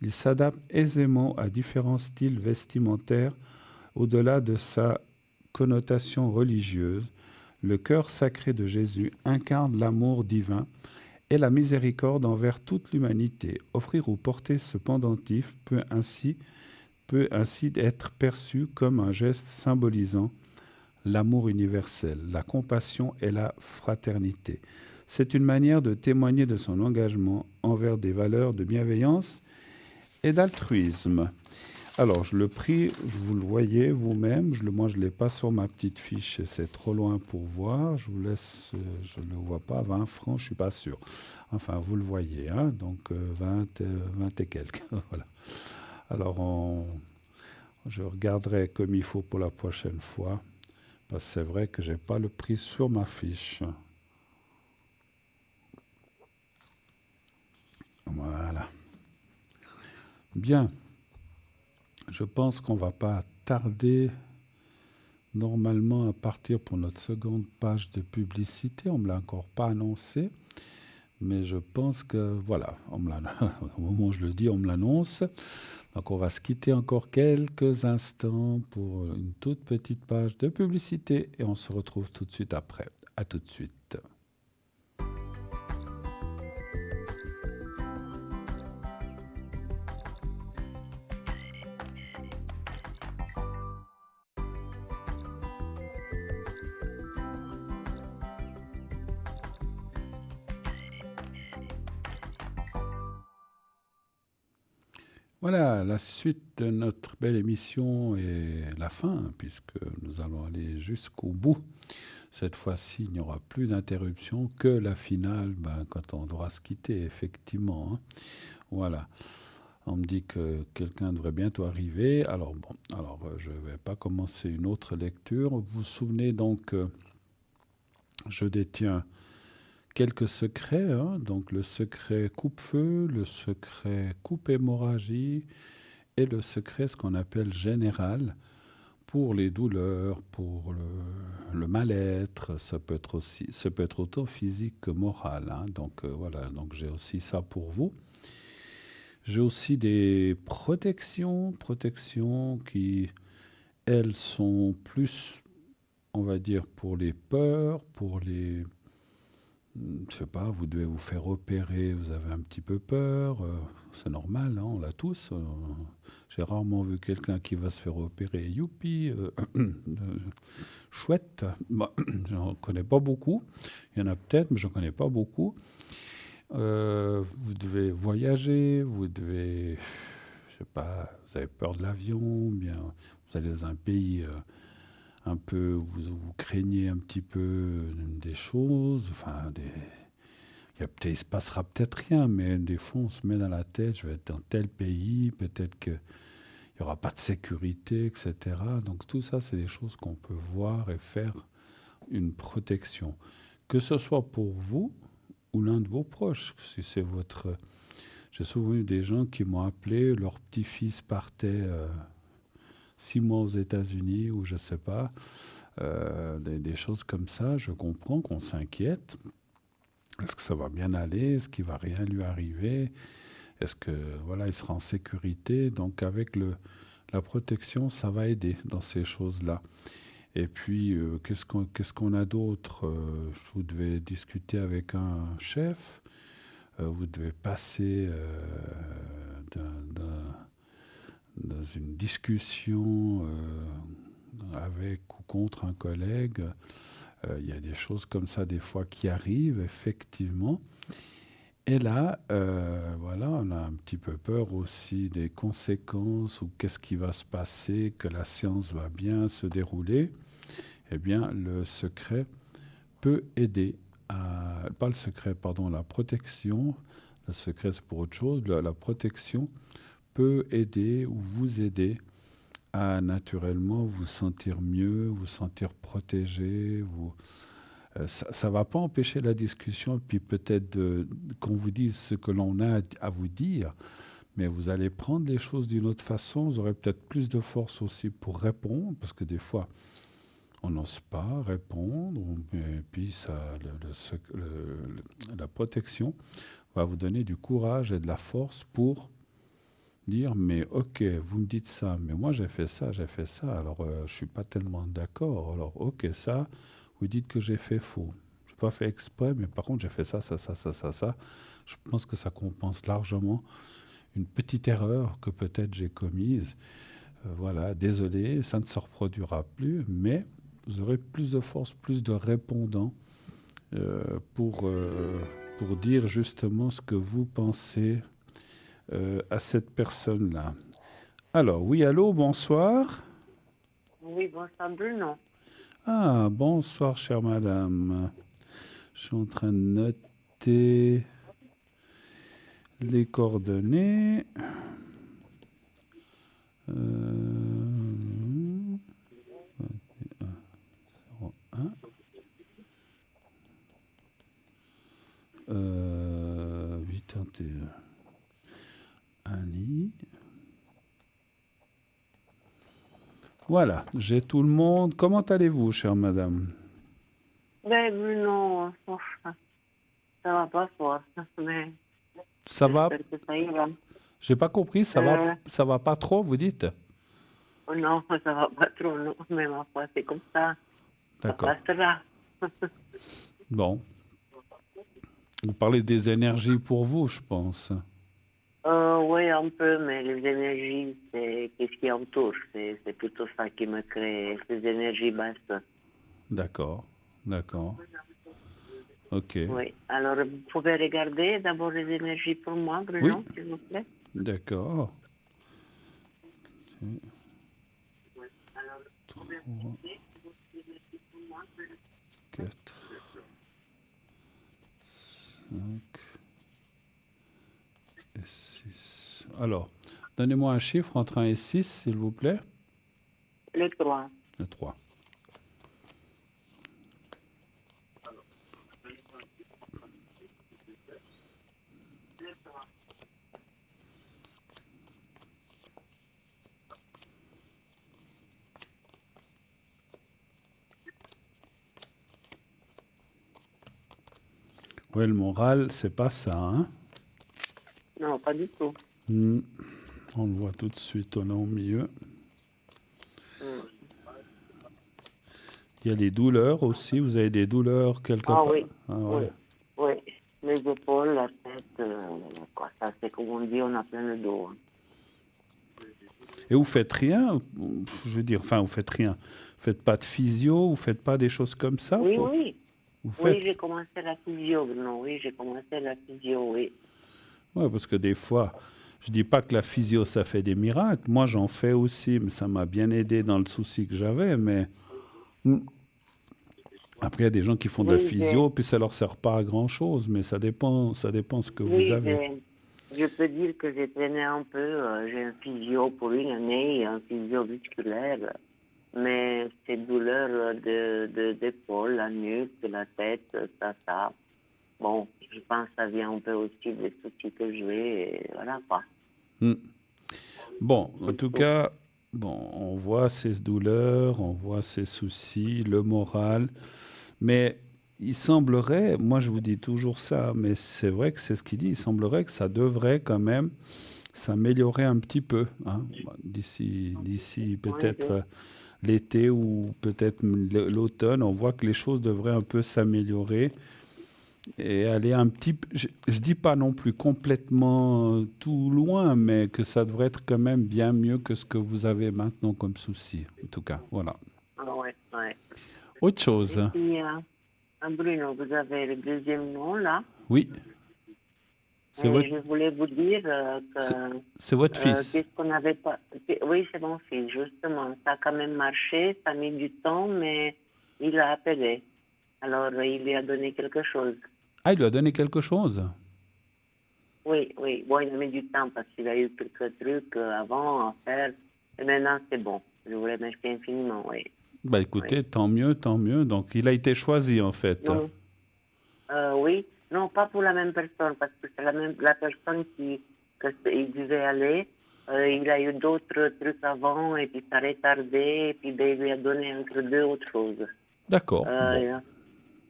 il s'adapte aisément à différents styles vestimentaires. Au-delà de sa connotation religieuse, le cœur sacré de Jésus incarne l'amour divin et la miséricorde envers toute l'humanité. Offrir ou porter ce pendentif peut ainsi être perçu comme un geste symbolisant l'amour universel, la compassion et la fraternité. C'est une manière de témoigner de son engagement envers des valeurs de bienveillance et d'altruisme. Alors, je le prie, vous le voyez vous-même, moi je ne l'ai pas sur ma petite fiche, et c'est trop loin pour voir, je vous laisse, je ne le vois pas, 20 francs, je ne suis pas sûr. Enfin, vous le voyez, hein, donc 20 et quelques, voilà. Alors, je regarderai comme il faut pour la prochaine fois, parce que c'est vrai que je n'ai pas le prix sur ma fiche. Voilà. Bien. Je pense qu'on ne va pas tarder normalement à partir pour notre seconde page de publicité. On ne me l'a encore pas annoncé, mais je pense que, voilà, au moment où je le dis, on me l'annonce. Donc on va se quitter encore quelques instants pour une toute petite page de publicité et on se retrouve tout de suite après. À tout de suite. Voilà, la suite de notre belle émission est la fin, puisque nous allons aller jusqu'au bout. Cette fois-ci, il n'y aura plus d'interruption que la finale, quand on devra se quitter, effectivement. Hein. Voilà. On me dit que quelqu'un devrait bientôt arriver. Alors je ne vais pas commencer une autre lecture. Vous vous souvenez donc, je détiens quelques secrets, hein, donc le secret coupe-feu, le secret coupe-hémorragie et le secret, ce qu'on appelle général, pour les douleurs, pour le mal-être, ça peut être autant physique que moral. Hein, donc voilà, donc j'ai aussi ça pour vous. J'ai aussi des protections qui, elles, sont plus, on va dire, pour les peurs, pour les... Je sais pas, vous devez vous faire opérer, vous avez un petit peu peur, c'est normal, hein, on l'a tous. J'ai rarement vu quelqu'un qui va se faire opérer, youpi, chouette. Bah, j'en connais pas beaucoup, il y en a peut-être, mais j'en connais pas beaucoup. Vous devez voyager, vous devez, je sais pas, vous avez peur de l'avion, bien, vous allez dans un pays... un peu, vous craignez un petit peu des choses, enfin, il ne se passera peut-être rien, mais des fois on se met dans la tête, je vais être dans tel pays, peut-être qu'il n'y aura pas de sécurité, etc. Donc tout ça, c'est des choses qu'on peut voir et faire une protection. Que ce soit pour vous ou l'un de vos proches, si c'est votre... J'ai souvent eu des gens qui m'ont appelé, leur petit-fils partait... 6 mois aux États-Unis ou je ne sais pas, des choses comme ça, je comprends qu'on s'inquiète. Est-ce que ça va bien aller? Est-ce qu'il ne va rien lui arriver? Est-ce que voilà, il sera en sécurité? Donc avec la protection, ça va aider dans ces choses-là. Et puis, qu'est-ce qu'on a d'autre? Vous devez discuter avec un chef, vous devez passer dans une discussion avec ou contre un collègue. Il y a des choses comme ça des fois qui arrivent, effectivement. Et là, voilà, on a un petit peu peur aussi des conséquences ou qu'est-ce qui va se passer, que la séance va bien se dérouler. Eh bien, le secret peut aider à... Pas le secret, pardon, la protection. Le secret, c'est pour autre chose. La protection peut aider ou vous aider à naturellement vous sentir mieux, vous sentir protégé. Ça ne va pas empêcher la discussion, puis peut-être qu'on vous dise ce que l'on a à vous dire, mais vous allez prendre les choses d'une autre façon, vous aurez peut-être plus de force aussi pour répondre, parce que des fois, on n'ose pas répondre, et puis la protection va vous donner du courage et de la force pour dire, mais ok, vous me dites ça, mais moi j'ai fait ça, alors je suis pas tellement d'accord, alors ok, ça, vous dites que j'ai fait faux. Je n'ai pas fait exprès, mais par contre j'ai fait ça, ça, ça, ça, ça, ça. Je pense que ça compense largement une petite erreur que peut-être j'ai commise. Voilà, désolé, ça ne se reproduira plus, mais vous aurez plus de force, plus de répondants euh, pour, euh, pour dire justement ce que vous pensez à cette personne-là. Alors, oui, allô, bonsoir. Oui, bonsoir Bruno. Ah, bonsoir, chère madame. Je suis en train de noter les coordonnées. Euh, 01. 81. Ali. Voilà, j'ai tout le monde. Comment allez-vous, chère madame? Ben Bruno, ça va pas fort, mais Ça va? j'espère que ça ira. J'ai pas compris, ça va pas trop, vous dites? Oh non, ça va pas trop, non, mais ma foi, c'est comme ça D'accord. passera. Bon. Vous parlez des énergies pour vous, je pense. Oui, un peu, mais les énergies, c'est qu'est-ce qu'il y a autour. C'est plutôt ça qui me crée ces énergies basses. D'accord, d'accord. Ok. Oui, alors vous pouvez regarder d'abord les énergies pour moi, Bruno, Oui, s'il vous plaît. d'accord. 3, 4, 5 et 6. Alors, donnez-moi un chiffre entre 1 et 6, s'il vous plaît. Le 3. Le 3. Ouais, le moral, c'est pas ça, hein? Non, pas du tout. On le voit tout de suite, on est au milieu. Hmm. Il y a les douleurs aussi. Vous avez des douleurs quelque Ah part? oui, Ah oui, ouais. oui. Les épaules, la tête, quoi, ça c'est comme on dit, on a plein le dos. Et vous faites rien? Je veux dire, enfin, vous faites rien. Vous faites pas de physio, vous faites pas des choses comme ça? Oui, oui. Vous Oui, faites? j'ai commencé la physio, non, oui, j'ai commencé la physio, oui. Ouais, parce que des fois, je dis pas que la physio, ça fait des miracles. Moi, j'en fais aussi, mais ça m'a bien aidé dans le souci que j'avais. Mais après, il y a des gens qui font de la Oui, physio, puis ça leur sert pas à grand-chose. Mais ça dépend ce que vous oui, avez. je peux dire que j'ai traîné un peu. J'ai un physio pour une année, un physio musculaire. Mais ces douleurs d'épaule, la nuque, la tête, ça. Bon, je pense que ça vient un peu aussi des soucis que j'ai, et voilà quoi. Hmm. Bon, en tout cas, bon, on voit ces douleurs, on voit ces soucis, le moral. Mais il semblerait, moi je vous dis toujours ça, mais c'est vrai que c'est ce qu'il dit, il semblerait que ça devrait quand même s'améliorer un petit peu, hein, d'ici Oui, peut-être l'été ou peut-être l'automne, on voit que les choses devraient un peu s'améliorer et aller un petit peu, je dis pas non plus complètement tout loin, mais que ça devrait être quand même bien mieux que ce que vous avez maintenant comme souci, en tout cas, voilà. ah ouais, ouais. Autre Et chose, puis, Bruno, vous avez le deuxième nom là. oui, c'est Et votre, je voulais vous dire c'est que c'est votre fils. qu'est-ce qu'on n'avait pas. Oui, c'est mon fils, justement. Ça a quand même marché, ça a mis du temps, mais il a appelé. Alors, il lui a donné quelque chose. Ah, il lui a donné quelque chose? Oui, oui. Bon, il a mis du temps parce qu'il a eu quelques trucs avant à faire. Et maintenant, c'est bon. Je vous remercie infiniment, oui. Bah Oui. écoutez, tant mieux, tant mieux. Donc il a été choisi en fait. Non, oui. Non, pas pour la même personne, parce que c'est la personne il devait aller. Il a eu d'autres trucs avant et puis ça a retardé et puis ben, il lui a donné entre deux autres choses. D'accord. Bon.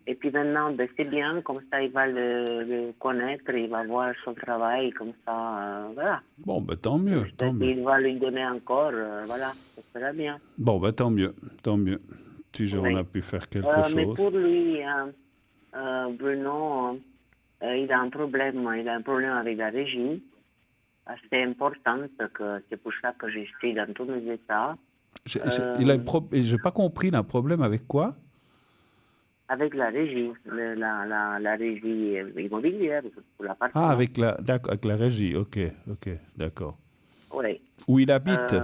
Et puis maintenant, ben, c'est bien, comme ça il va le connaître, il va voir son travail, comme ça, voilà. Bon, ben, tant mieux, tant mieux. Il va lui donner encore, voilà, ça sera bien. Bon, ben, tant mieux, tant mieux. Si on Oui. a pu faire quelque Mais chose. pour lui, Bruno, il a un problème avec la régie, assez importante, que c'est pour ça que je suis dans tous mes états. J'ai pas compris, il a un problème avec quoi? Avec la régie, la régie immobilière pour l'appartement. Ah, d'accord, avec la régie, ok, d'accord. Oui. Où il habite?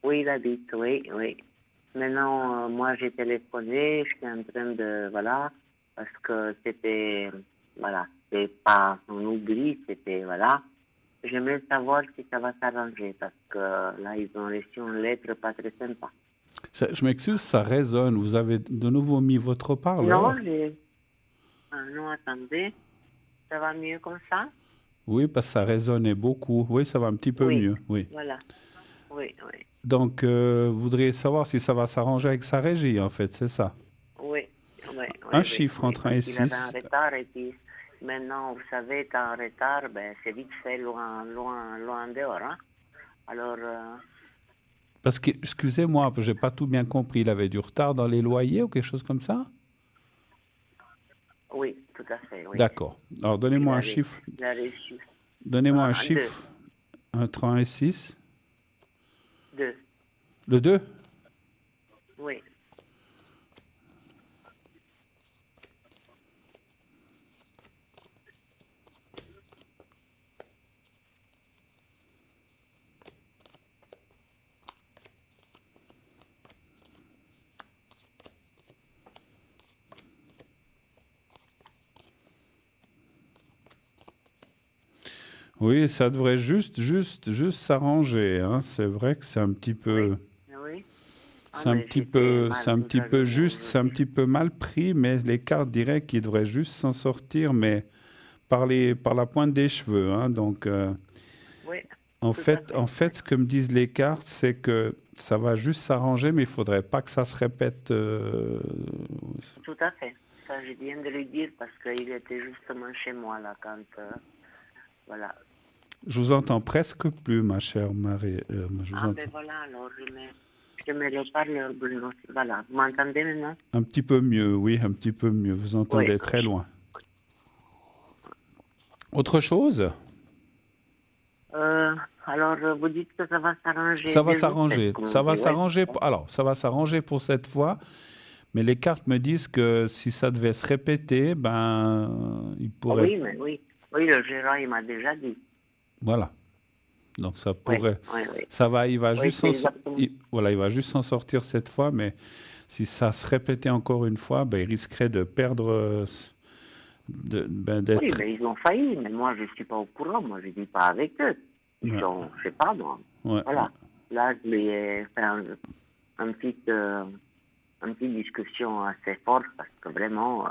Où il habite, oui. Maintenant, moi, j'ai téléphoné, je suis en train de, voilà, parce que c'était, voilà, c'est pas un oubli, c'était, voilà. J'aimerais savoir si ça va s'arranger, parce que là, ils ont reçu une lettre pas très sympa. Je m'excuse, ça résonne. Vous avez de nouveau mis votre haut-parleur? Non, attendez. Ça va mieux comme ça? Oui, parce que ça résonnait beaucoup. Oui, ça va un petit peu mieux, oui. Voilà. Oui. Donc, vous voudriez savoir si ça va s'arranger avec sa régie, en fait, c'est ça? Oui. Un chiffre entre 1 et 6. Il avait un retard et puis maintenant, vous savez, t'as un retard, ben, c'est vite fait loin dehors. Hein? Alors... Parce que, excusez-moi, j'ai pas tout bien compris. Il avait du retard dans les loyers ou quelque chose comme ça? Oui, tout à fait. Oui. D'accord. Alors, donnez-moi un chiffre. Donnez-moi un chiffre entre 1 et 6. 2. Le 2? Oui. Oui, ça devrait juste s'arranger. Hein. C'est vrai que c'est un petit peu... Oui. C'est un petit peu mal pris, mais les cartes diraient qu'il devrait juste s'en sortir, mais par la pointe des cheveux. Hein. Donc, oui, en fait, ce que me disent les cartes, c'est que ça va juste s'arranger, mais il faudrait pas que ça se répète. Tout à fait. Ça, je viens de lui dire parce qu'il était justement chez moi là quand, voilà. Je vous entends presque plus, ma chère Marie. Ben voilà, alors je mets le parleur, Bruno. Voilà, vous m'entendez maintenant? Un petit peu mieux, oui, un petit peu mieux. Vous entendez très loin. Autre chose? Alors, vous dites que ça va s'arranger. Ça va s'arranger. Ça va s'arranger. Alors, ça va s'arranger pour cette fois. Mais les cartes me disent que si ça devait se répéter, ben, il pourrait... Oui, le gérant, il m'a déjà dit. Voilà. Donc ça pourrait... Oui. Ça va, il va juste il va juste s'en sortir cette fois, mais si ça se répétait encore une fois, ben, il risquerait de perdre... d'être... Oui, mais ils ont failli, mais moi, je ne suis pas au courant. Moi, je ne vis pas avec eux. Ils sont, je ne sais pas, moi. Ouais. Voilà. Là, je lui ai fait une petite discussion assez forte parce que vraiment...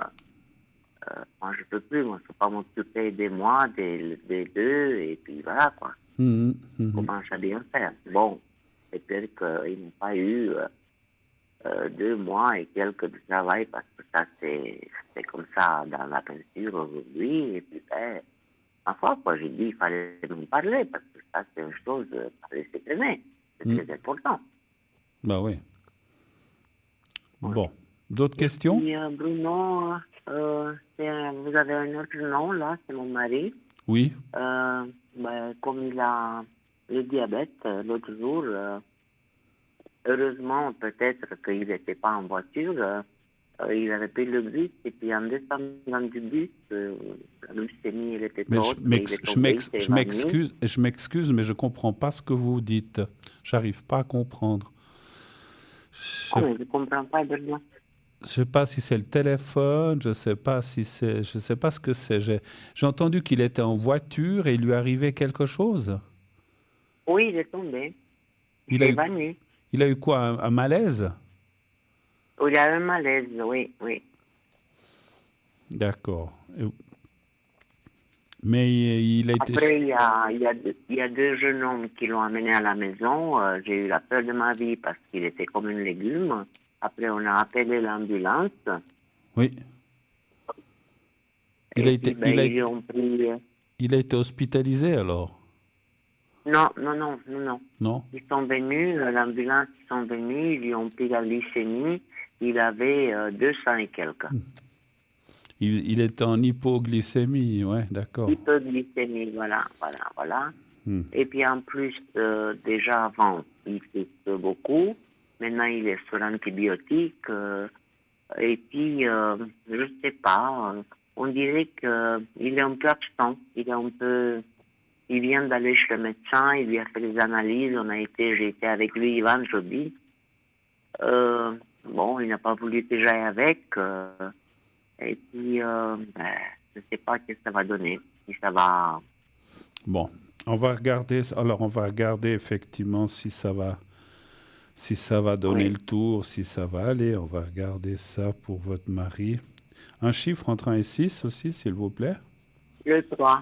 moi, je peux plus, moi, je ne peux pas m'occuper des mois, des deux, et puis voilà, quoi. Comment ça bien faire? Bon, peut-être qu'ils n'ont pas eu 2 mois et quelques de travail, parce que ça, c'est comme ça dans la peinture aujourd'hui, et puis, ma foi, quoi, j'ai dit, il fallait nous parler, parce que ça, c'est une chose, à laisser traîner. C'est très important. Bah oui. Bon. D'autres questions? Et puis, Bruno, vous avez un autre nom, là, c'est mon mari. Oui. Comme il a le diabète l'autre jour, heureusement, peut-être qu'il n'était pas en voiture, il avait pris le bus, et puis en descendant du bus, la glycémie, elle était trop haute. Je m'excuse, mais je ne comprends pas ce que vous dites. J'arrive pas à comprendre. Je ne comprends pas, Bernard. Je ne sais pas si c'est le téléphone, je ne sais pas ce que c'est. J'ai entendu qu'il était en voiture et il lui arrivait quelque chose. Oui, il est tombé. Il est évanoui. Il a eu quoi, un malaise? Il a eu un malaise, oui. D'accord. Mais il a été... Après, il y a deux jeunes hommes qui l'ont amené à la maison. J'ai eu la peur de ma vie parce qu'il était comme un légume. Après, on a appelé l'ambulance. Oui. Il a Et été, puis, ben, il a, ils ont pris... il a été hospitalisé alors? Non, non, non, non, non. Non? Ils sont venus, l'ambulance, ils sont venus, ils lui ont pris la glycémie. Il avait 200 et quelques. Il était en hypoglycémie, ouais, d'accord. Hypoglycémie, voilà, voilà, voilà. Hmm. Et puis en plus, déjà avant, il souffre beaucoup. Maintenant, il est sur antibiotiques. Et puis, je ne sais pas, on dirait qu'il est un peu absent. Il vient d'aller chez le médecin, il lui a fait des analyses. J'ai été avec lui vendredi. Bon, il n'a pas voulu que j'aille avec. Et puis, je ne sais pas ce que ça va donner. Si ça va... Bon, on va regarder. Alors, on va regarder effectivement si ça va donner Oui. le tour, si ça va aller. On va regarder ça pour votre mari. Un chiffre entre 1 et 6 aussi, s'il vous plaît. Le 3.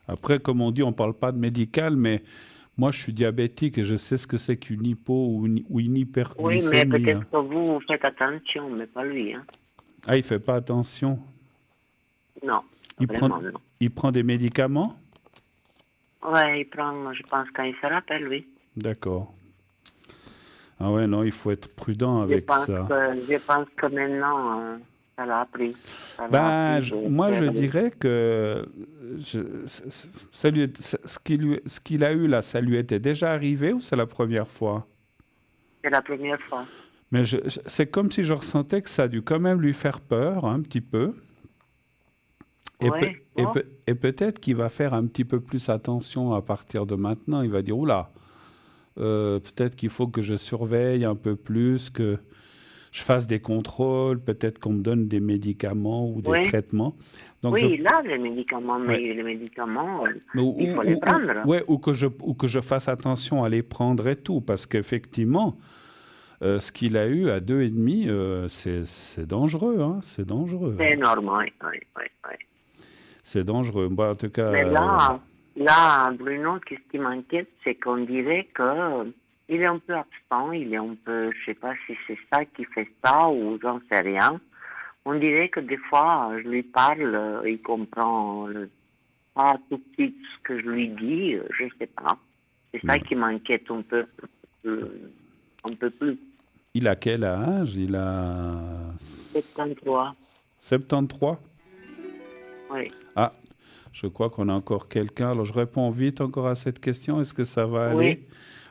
Après, comme on dit, on ne parle pas de médical, mais moi, je suis diabétique et je sais ce que c'est qu'une hypo ou une Oui, mais hyperglycémie. peut-être que vous faites attention, mais pas lui. Hein. Ah, il ne fait pas attention. Non, Il prend, vraiment non. il prend des médicaments? Ouais, il prend, je pense, quand il se rappelle, oui. D'accord. Ah ouais, non, il faut être prudent avec ça. Je pense que maintenant, ça l'a appris. Ça l'a Ben, appris moi, je dirais que ce qu'il a eu là, ça lui était déjà arrivé ou c'est la première fois? C'est la première fois. Mais c'est comme si je ressentais que ça a dû quand même lui faire peur, un petit peu. Et, Oui, bon. et peut-être qu'il va faire un petit peu plus attention à partir de maintenant. Il va dire, oula, peut-être qu'il faut que je surveille un peu plus, que je fasse des contrôles, peut-être qu'on me donne des médicaments ou des Oui. traitements. Donc Oui, il a les médicaments, mais Ouais. les médicaments, Mais il faut les prendre. ouais, ou que je fasse attention à les prendre et tout, parce qu'effectivement, ce qu'il a eu à 2,5, c'est dangereux, hein, c'est dangereux. C'est normal, oui, oui, oui. C'est dangereux. Bah, en tout cas, Mais là, Bruno, qu'est-ce qui m'inquiète, c'est qu'on dirait que il est un peu absent, il est un peu, je sais pas si c'est ça qui fait ça ou j'en sais rien. On dirait que des fois, je lui parle, il comprend pas tout de suite ce que je lui dis, je sais pas. C'est ça qui m'inquiète un peu plus. il a quel âge? Il a 73, 73? oui. Ah, je crois qu'on a encore quelqu'un. Alors, je réponds vite encore à cette question. Est-ce que ça va Oui. aller?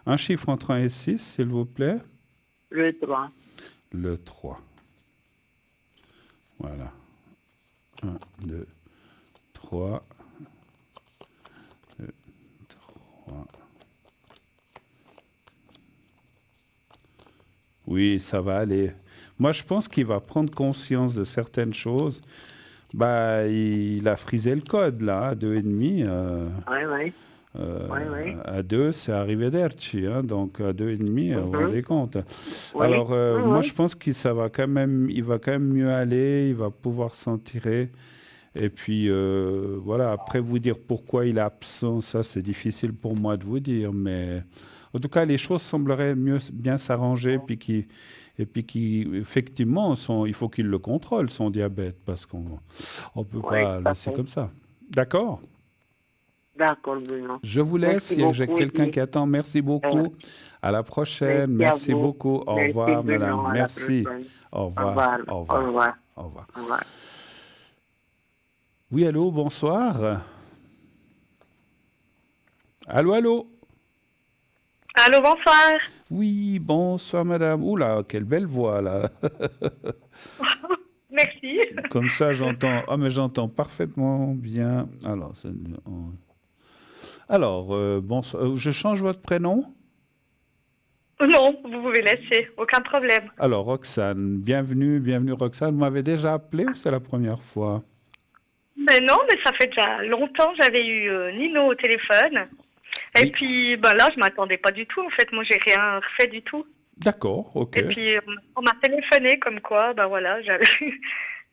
Un chiffre entre 1 et 6, s'il vous plaît. Le 3. Le 3. Voilà. 1, 2, 3. 2, 3. Oui, ça va aller. Moi, je pense qu'il va prendre conscience de certaines choses. Bah, il a frisé le code, là, à 2,5. Oui, oui. Oui. À 2, c'est arrivederci, hein, donc à 2,5, vous vous rendez compte. Oui. Alors, Oui, moi, oui. je pense qu'il ça va quand même, il va quand même mieux aller, il va pouvoir s'en tirer. Et puis, voilà, après vous dire pourquoi il est absent, ça, c'est difficile pour moi de vous dire, mais en tout cas, les choses sembleraient bien s'arranger, et puis effectivement, il faut qu'il le contrôle, son diabète, parce qu'on ne peut Oui, pas tout à laisser fait. comme ça. D'accord? D'accord, Bruno. Je vous laisse, Merci j'ai beaucoup, quelqu'un Eddie. qui attend. Merci beaucoup. À la prochaine. Merci à Merci vous. beaucoup. Au Merci, revoir, Bruno. madame. À la Merci. prochaine. Au Au revoir. revoir. Au Au revoir. revoir. Au revoir. Au revoir. Oui, allô, bonsoir. Allô, allô. Allô, bonsoir. Oui, bonsoir, madame. Oula, quelle belle voix, là. Merci. Comme ça, j'entends. Ah, mais j'entends parfaitement bien. Alors, bonsoir. Je change votre prénom? Non, vous pouvez laisser, aucun problème. Alors, Roxane, bienvenue Roxane. Vous m'avez déjà appelé ou c'est la première fois? Mais non, mais ça fait déjà longtemps que j'avais eu Nino au téléphone. Et Oui. puis, là, je m'attendais pas du tout. En fait, moi, j'ai rien refait du tout. D'accord, ok. Et puis, on m'a téléphoné comme quoi, voilà, j'avais...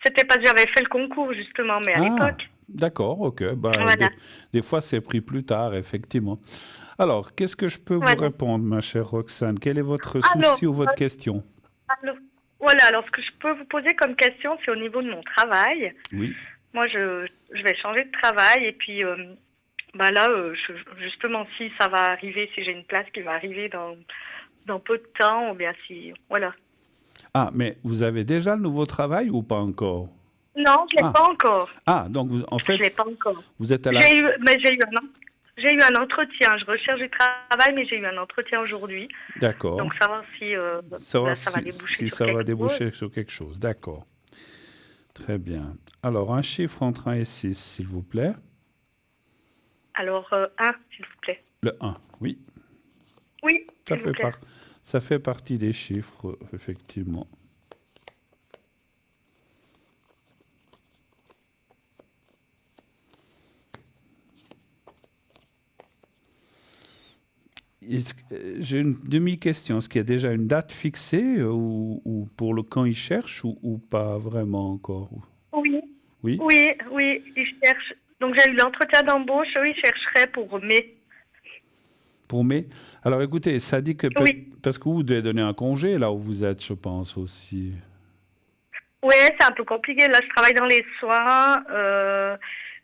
C'était parce que j'avais fait le concours, justement, mais à Ah, l'époque. d'accord, ok. Voilà, Des fois, c'est pris plus tard, effectivement. Alors, qu'est-ce que je peux vous voilà. répondre, ma chère Roxane? Quel est votre Alors, souci ou votre question? alors, voilà, alors ce que je peux vous poser comme question, c'est au niveau de mon travail. Oui. Moi, je vais changer de travail et puis là, justement, si ça va arriver, si j'ai une place qui va arriver dans peu de temps, ou bien si, voilà. Ah, mais vous avez déjà le nouveau travail ou pas encore? Non, je l'ai Ah, pas encore. donc en Je fait, l'ai pas encore. vous êtes à la... J'ai eu un entretien. Je recherche du travail, mais j'ai eu un entretien aujourd'hui. D'accord. Donc, savoir si Savoir ça va si, déboucher si sur ça va quelque chose. déboucher sur quelque chose. D'accord. Très bien. Alors, un chiffre entre 1 et 6, s'il vous plaît. Alors, s'il vous plaît. Le 1, oui. Oui, Ça s'il vous fait, plaît. ça fait partie des chiffres, effectivement. J'ai une demi-question. Est-ce qu'il y a déjà une date fixée ou pour le quand ils cherchent ou pas vraiment encore? Oui, Oui, oui, ils cherchent. Donc, j'ai eu l'entretien d'embauche. Eux, ils chercheraient pour mai. pour mai. Alors écoutez, ça dit que Oui, parce que vous devez donner un congé là où vous êtes, je pense aussi. ouais, c'est un peu compliqué. Là, je travaille dans les soins.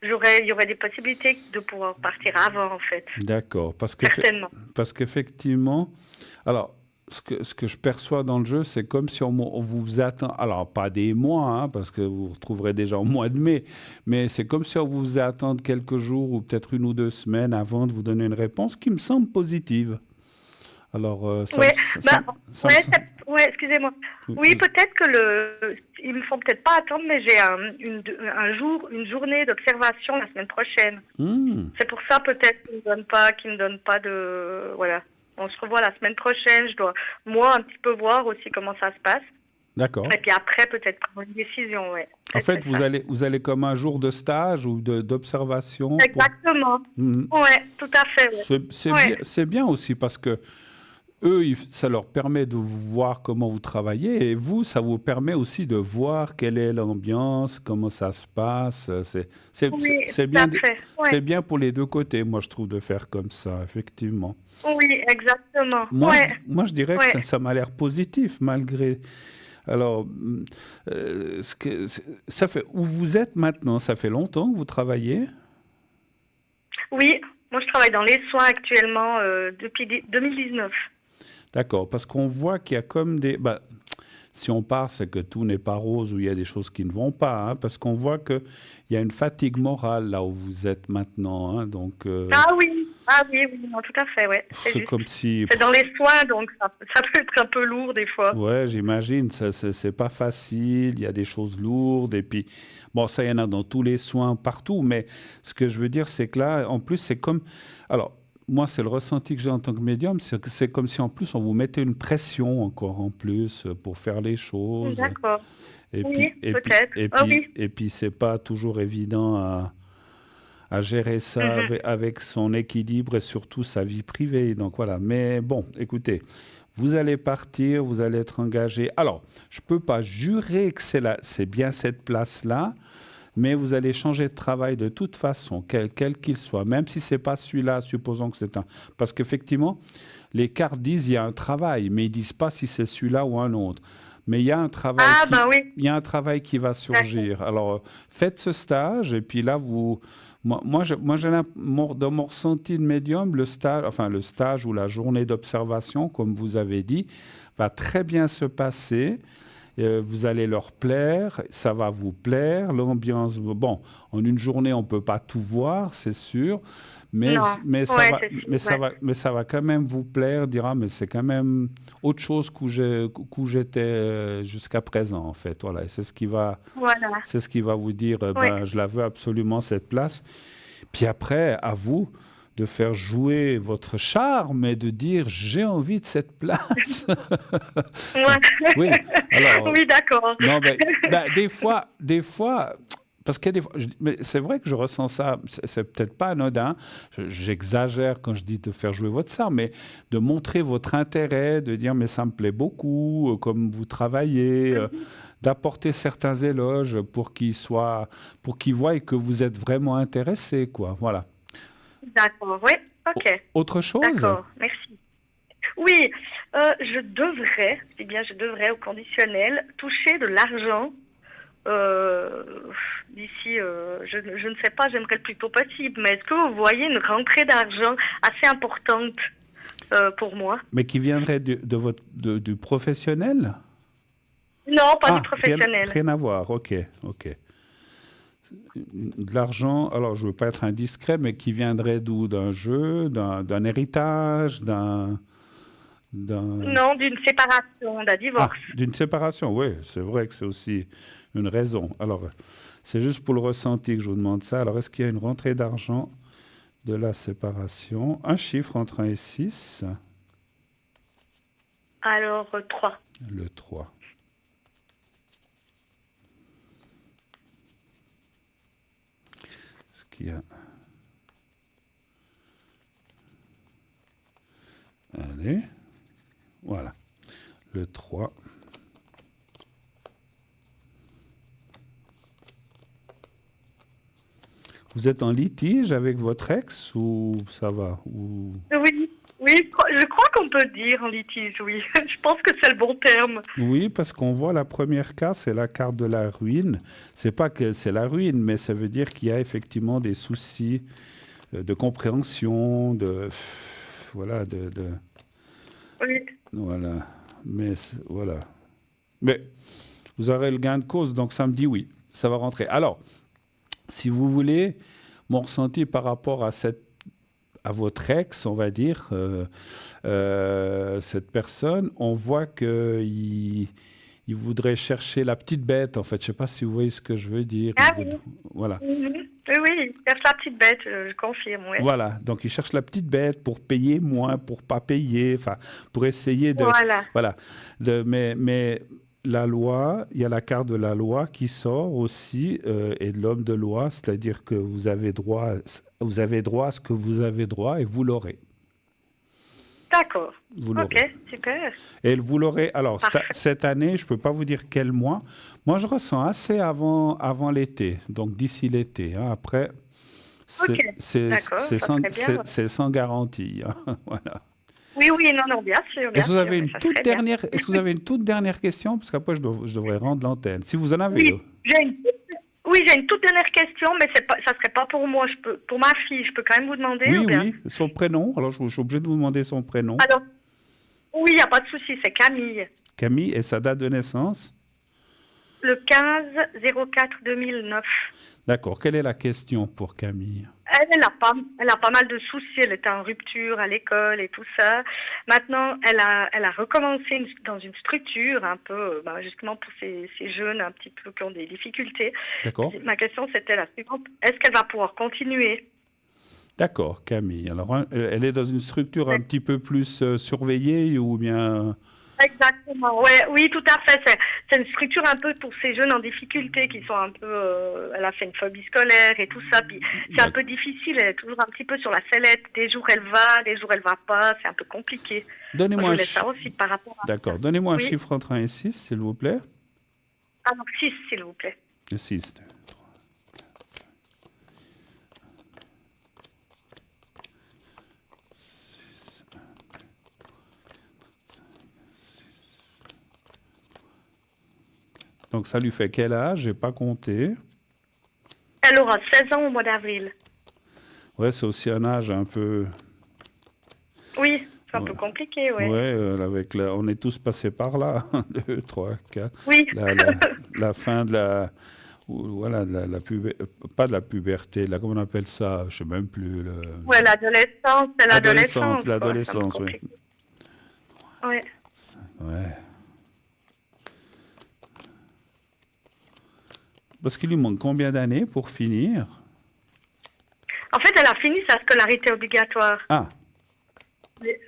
Il y aurait des possibilités de pouvoir partir avant, en fait. D'accord, Certainement. parce qu'effectivement, alors ce que je perçois dans le jeu, c'est comme si on vous attend, alors pas des mois, hein, parce que vous retrouverez déjà au mois de mai, mais c'est comme si on vous faisait attendre quelques jours ou peut-être 1 ou 2 semaines avant de vous donner une réponse qui me semble positive. Alors, Ouais, ça me semble- ouais, excusez-moi. Oui, peut-être que ils me font peut-être pas attendre, mais j'ai une journée d'observation la semaine prochaine. Hmm, C'est pour ça peut-être qu'ils me donnent pas de, voilà. On se revoit la semaine prochaine. Je dois, moi, un petit peu voir aussi comment ça se passe. d'accord. Et puis après, peut-être prendre une décision, ouais. En Peut-être fait, c'est ça. vous allez comme un jour de stage ou d'observation pour... Exactement. Hmm. Ouais, tout à fait, ouais. Ouais. C'est bien aussi parce que eux, ça leur permet de voir comment vous travaillez et vous, ça vous permet aussi de voir quelle est l'ambiance, comment ça se passe. Oui, C'est tout à bien, fait. c'est Ouais. bien pour les deux côtés, moi, je trouve, de faire comme ça, effectivement. Oui, exactement. Moi, Ouais. moi, je dirais que Ouais. ça m'a l'air positif, malgré... Alors, ça fait où vous êtes maintenant? Ça fait longtemps que vous travaillez? Oui, moi je travaille dans les soins actuellement depuis 2019. D'accord, parce qu'on voit qu'il y a comme des... si on part, c'est que tout n'est pas rose ou il y a des choses qui ne vont pas, hein, parce qu'on voit qu'il y a une fatigue morale là où vous êtes maintenant. Hein, donc, Ah oui, non, tout à fait, ouais, c'est c'est juste. comme si... C'est dans les soins, donc ça peut être un peu lourd des fois. Ouais, j'imagine, c'est pas facile, il y a des choses lourdes, et puis, bon, ça, il y en a dans tous les soins, partout, mais ce que je veux dire, c'est que là, en plus, c'est comme... Alors, moi, c'est le ressenti que j'ai en tant que médium, c'est que c'est comme si, en plus, on vous mettait une pression encore en plus pour faire les choses, D'accord. et Oui, puis, peut-être. Ah oui. et puis, c'est pas toujours évident à gérer ça Mhm. avec son équilibre et surtout sa vie privée. Donc voilà. Mais bon, écoutez, vous allez partir, vous allez être engagé. Alors, je ne peux pas jurer que c'est bien cette place-là, mais vous allez changer de travail de toute façon, quel qu'il soit, même si ce n'est pas celui-là, supposons que c'est un... Parce qu'effectivement, les cartes disent il y a un travail, mais ils ne disent pas si c'est celui-là ou un autre. Mais il y a un travail Ah bah oui, il y a un travail qui va surgir. Alors, faites ce stage et puis là, dans mon ressenti de médium, le stage ou la journée d'observation, comme vous avez dit, va très bien se passer. Vous allez leur plaire, ça va vous plaire, l'ambiance. Bon, en une journée, on ne peut pas tout voir, c'est sûr, mais, non. mais, ça Ouais, va, c'est sûr, mais, ça ouais. va, mais ça va quand même vous plaire, dira, mais c'est quand même autre chose qu'où j'étais jusqu'à présent, en fait. Voilà, et Voilà. c'est ce qui va vous dire, Ouais. je la veux absolument, cette place. Puis après, à vous de faire jouer votre charme et de dire j'ai envie de cette place. Ouais. Oui, alors, Oui, d'accord. non, des fois, parce qu'il y a des fois, mais c'est vrai que je ressens ça, c'est peut-être pas anodin, j'exagère quand je dis de faire jouer votre charme, mais de montrer votre intérêt, de dire mais ça me plaît beaucoup, comme vous travaillez, d'apporter certains éloges pour qu'ils voient que vous êtes vraiment intéressé, quoi. Voilà. D'accord, oui, ok. Autre chose? D'accord, merci. Oui, je devrais au conditionnel toucher de l'argent d'ici, je ne sais pas, j'aimerais le plus tôt possible, mais est-ce que vous voyez une rentrée d'argent assez importante pour moi? Mais qui viendrait du professionnel? Non, pas du Ah, professionnel. rien à voir, ok, ok. De l'argent, alors je ne veux pas être indiscret, mais qui viendrait d'où? D'un jeu, d'un héritage, Non, d'une séparation, d'un Ah, divorce. d'une séparation, oui, c'est vrai que c'est aussi une raison. Alors, c'est juste pour le ressenti que je vous demande ça. Alors, est-ce qu'il y a une rentrée d'argent de la séparation? Un chiffre entre 1 et 6. Alors, 3. Le 3. Est-ce qu'il y a... Allez, voilà. Le 3. Vous êtes en litige avec votre ex ou ça va ou... Oui, oui, je crois qu'on peut dire en litige, oui. Je pense que c'est le bon terme. Oui, parce qu'on voit la première carte, c'est la carte de la ruine. C'est pas que c'est la ruine, mais ça veut dire qu'il y a effectivement des soucis de compréhension, voilà, Oui, voilà. Mais voilà. Mais vous aurez le gain de cause, donc ça me dit oui, ça va rentrer. Alors, si vous voulez, mon ressenti par rapport à votre ex, on va dire, cette personne, on voit qu'il voudrait chercher la petite bête, en fait. Je ne sais pas si vous voyez ce que je veux dire. ah oui. Voilà. Mhm. Oui, cherche la petite bête, je confirme, oui. Voilà, donc il cherche la petite bête pour payer moins, pour pas payer, enfin, pour essayer de... Voilà. Voilà. Mais la loi, il y a la carte de la loi qui sort aussi, et de l'homme de loi, c'est-à-dire que vous avez droit à ce que vous avez droit et vous l'aurez. D'accord. Vous l'aurez. Ok, super. Et vous l'aurez. Alors, Parfait. cette année, je ne peux pas vous dire quel mois. Moi, je ressens assez avant l'été, donc d'ici l'été. Hein. Après, Ok, d'accord, ça serait bien. c'est sans garantie. Hein. Voilà. Oui, non, bien sûr. Est-ce que vous avez sûr, une ça toute serait bien. dernière, est-ce que vous avez une toute dernière question? Parce qu'après, je devrais rendre l'antenne. Si vous en avez. Oui, j'ai une toute dernière question, mais ça serait pas pour moi. Pour ma fille, je peux quand même vous demander ou bien? Oui, son prénom. Alors, je suis obligé de vous demander son prénom. Alors, oui, il n'y a pas de souci, c'est Camille. Camille, et sa date de naissance? Le 15-04-2009. D'accord. Quelle est la question pour Camille? Elle a pas mal de soucis. Elle était en rupture à l'école et tout ça. Maintenant, elle a recommencé dans une structure un peu, justement pour ces jeunes un petit peu qui ont des difficultés. D'accord. Ma question, c'était la suivante. Est-ce qu'elle va pouvoir continuer? D'accord, Camille. Alors, elle est dans une structure un petit peu plus surveillée ou bien... Exactement, ouais, oui, tout à fait. C'est une structure un peu pour ces jeunes en difficulté qui sont un peu... elle a fait une phobie scolaire et tout ça. Puis c'est un peu difficile, elle est toujours un petit peu sur la sellette. Des jours elle va, des jours elle va pas. C'est un peu compliqué. Donnez-moi je voulais ça aussi par rapport à... D'accord. Donnez-moi un Oui. chiffre entre 1 et 6, s'il vous plaît. Ah, donc 6, s'il vous plaît. 6. Donc ça lui fait quel âge? J'ai pas compté. Elle aura 16 ans au mois d'avril. Ouais, c'est aussi un âge un peu... Oui, c'est un Ouais. peu compliqué, oui. Ouais, on est tous passés par là. 1, 2, 3, 4. Oui. La fin de la... Voilà, pas de la puberté, comment on appelle ça? Je sais même plus. Ouais, l'adolescence, c'est l'adolescence. L'adolescence, oui. Ouais. Ouais. Parce qu'il lui manque combien d'années pour finir? En fait, elle a fini sa scolarité obligatoire. Ah,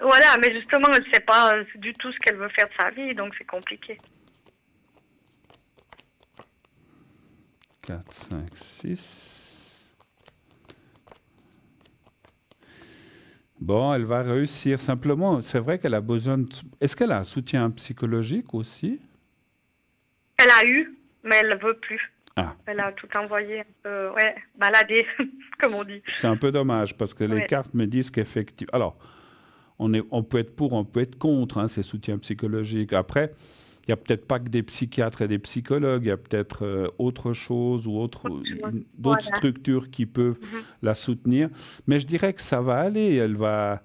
Voilà, mais justement, elle ne sait pas du tout ce qu'elle veut faire de sa vie, donc c'est compliqué. 4, 5, 6. Bon, elle va réussir. Simplement, c'est vrai qu'elle a besoin de... Est-ce qu'elle a un soutien psychologique aussi? Elle a eu, mais elle ne veut plus. Ah. Elle a tout envoyé un peu, baladé, comme on dit. C'est un peu dommage parce que les cartes me disent qu'effectivement... Alors, on peut être pour, on peut être contre ces soutiens psychologiques. Après, il n'y a peut-être pas que des psychiatres et des psychologues, il y a peut-être autre chose ou d'autres structures qui peuvent la soutenir. Mais je dirais que ça va aller, elle va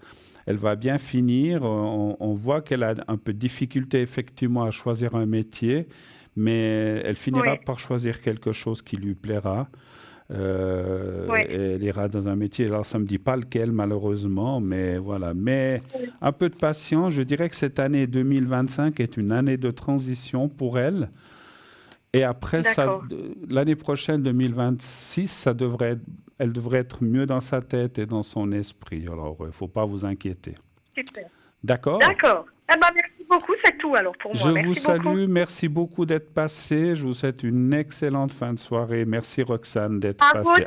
bien finir. On voit qu'elle a un peu de difficulté effectivement à choisir un métier, mais elle finira par choisir quelque chose qui lui plaira. Elle ira dans un métier, alors ça ne me dit pas lequel malheureusement, mais voilà. Mais un peu de patience, je dirais que cette année 2025 est une année de transition pour elle. Et après, l'année prochaine, 2026, elle devrait être mieux dans sa tête et dans son esprit. Alors, il ne faut pas vous inquiéter. Super. D'accord? D'accord. Eh ben, merci beaucoup, c'est tout alors pour moi. Je vous salue, merci beaucoup d'être passé. Je vous souhaite une excellente fin de soirée. Merci Roxane d'être passée.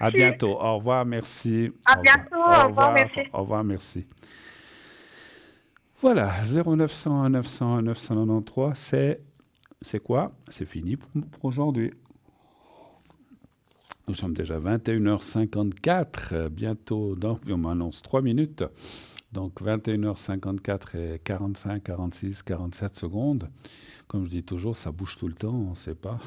À bientôt. Au revoir, merci. À bientôt. Au revoir, merci. Au revoir, merci. Voilà, 0901 901 993, c'est quoi? C'est fini pour aujourd'hui. Nous sommes déjà 21h54, bientôt, on m'annonce 3 minutes. Donc 21h54 et 45, 46, 47 secondes. Comme je dis toujours, ça bouge tout le temps, on ne sait pas.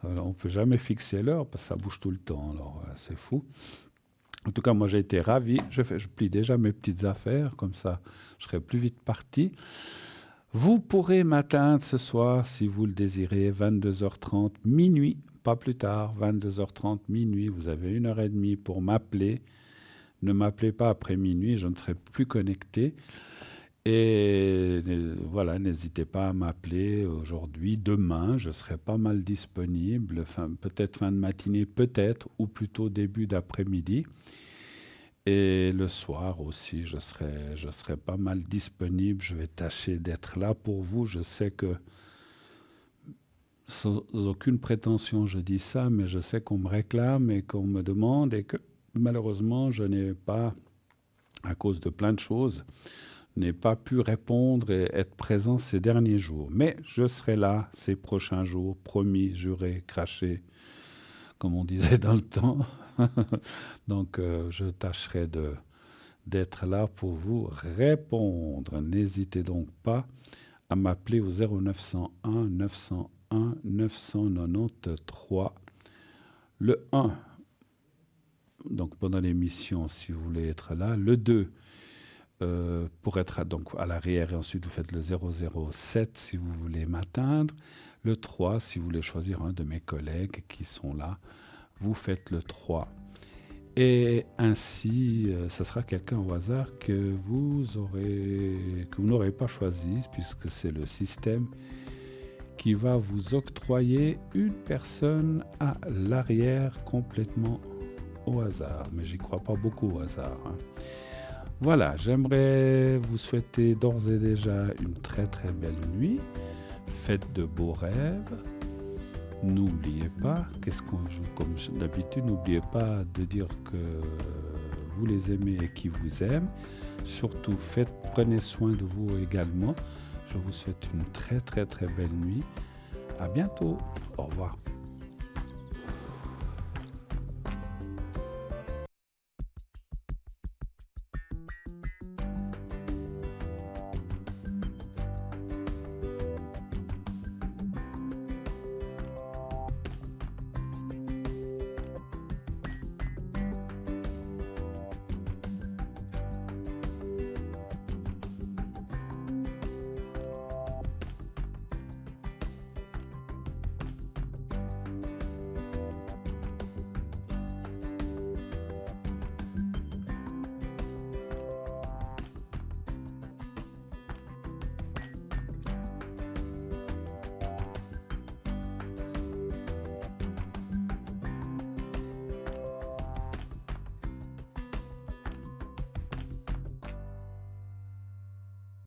Alors, on ne peut jamais fixer l'heure parce que ça bouge tout le temps. Alors c'est fou. En tout cas, moi j'ai été ravi. Je plie déjà mes petites affaires, comme ça je serai plus vite parti. Vous pourrez m'atteindre ce soir, si vous le désirez, 22h30, minuit, pas plus tard, 22h30, minuit. Vous avez 1h30 pour m'appeler. Ne m'appelez pas après minuit, je ne serai plus connecté. Et voilà, n'hésitez pas à m'appeler aujourd'hui, demain, je serai pas mal disponible, peut-être fin de matinée, peut-être, ou plutôt début d'après-midi. Et le soir aussi, je serai pas mal disponible, je vais tâcher d'être là pour vous. Je sais que, sans aucune prétention, je dis ça, mais je sais qu'on me réclame et qu'on me demande et que malheureusement, je n'ai pas, à cause de plein de choses, n'ai pas pu répondre et être présent ces derniers jours. Mais je serai là ces prochains jours, promis, juré, craché, comme on disait dans le temps. Donc, je tâcherai d'être là pour vous répondre. N'hésitez donc pas à m'appeler au 0901 901 993. Le 1. Donc pendant l'émission, si vous voulez être là. Le 2, pour être donc à l'arrière, et ensuite vous faites le 007 si vous voulez m'atteindre. Le 3, si vous voulez choisir un de mes collègues qui sont là, vous faites le 3. Et ainsi, ce sera quelqu'un au hasard que vous n'aurez pas choisi, puisque c'est le système qui va vous octroyer une personne à l'arrière complètement au hasard, mais j'y crois pas beaucoup au hasard. Voilà, j'aimerais vous souhaiter d'ores et déjà une très très belle nuit. Faites de beaux rêves. N'oubliez pas, comme d'habitude, n'oubliez pas de dire que vous les aimez et qu'ils vous aiment. Surtout, prenez soin de vous également. Je vous souhaite une très très très belle nuit. À bientôt. Au revoir.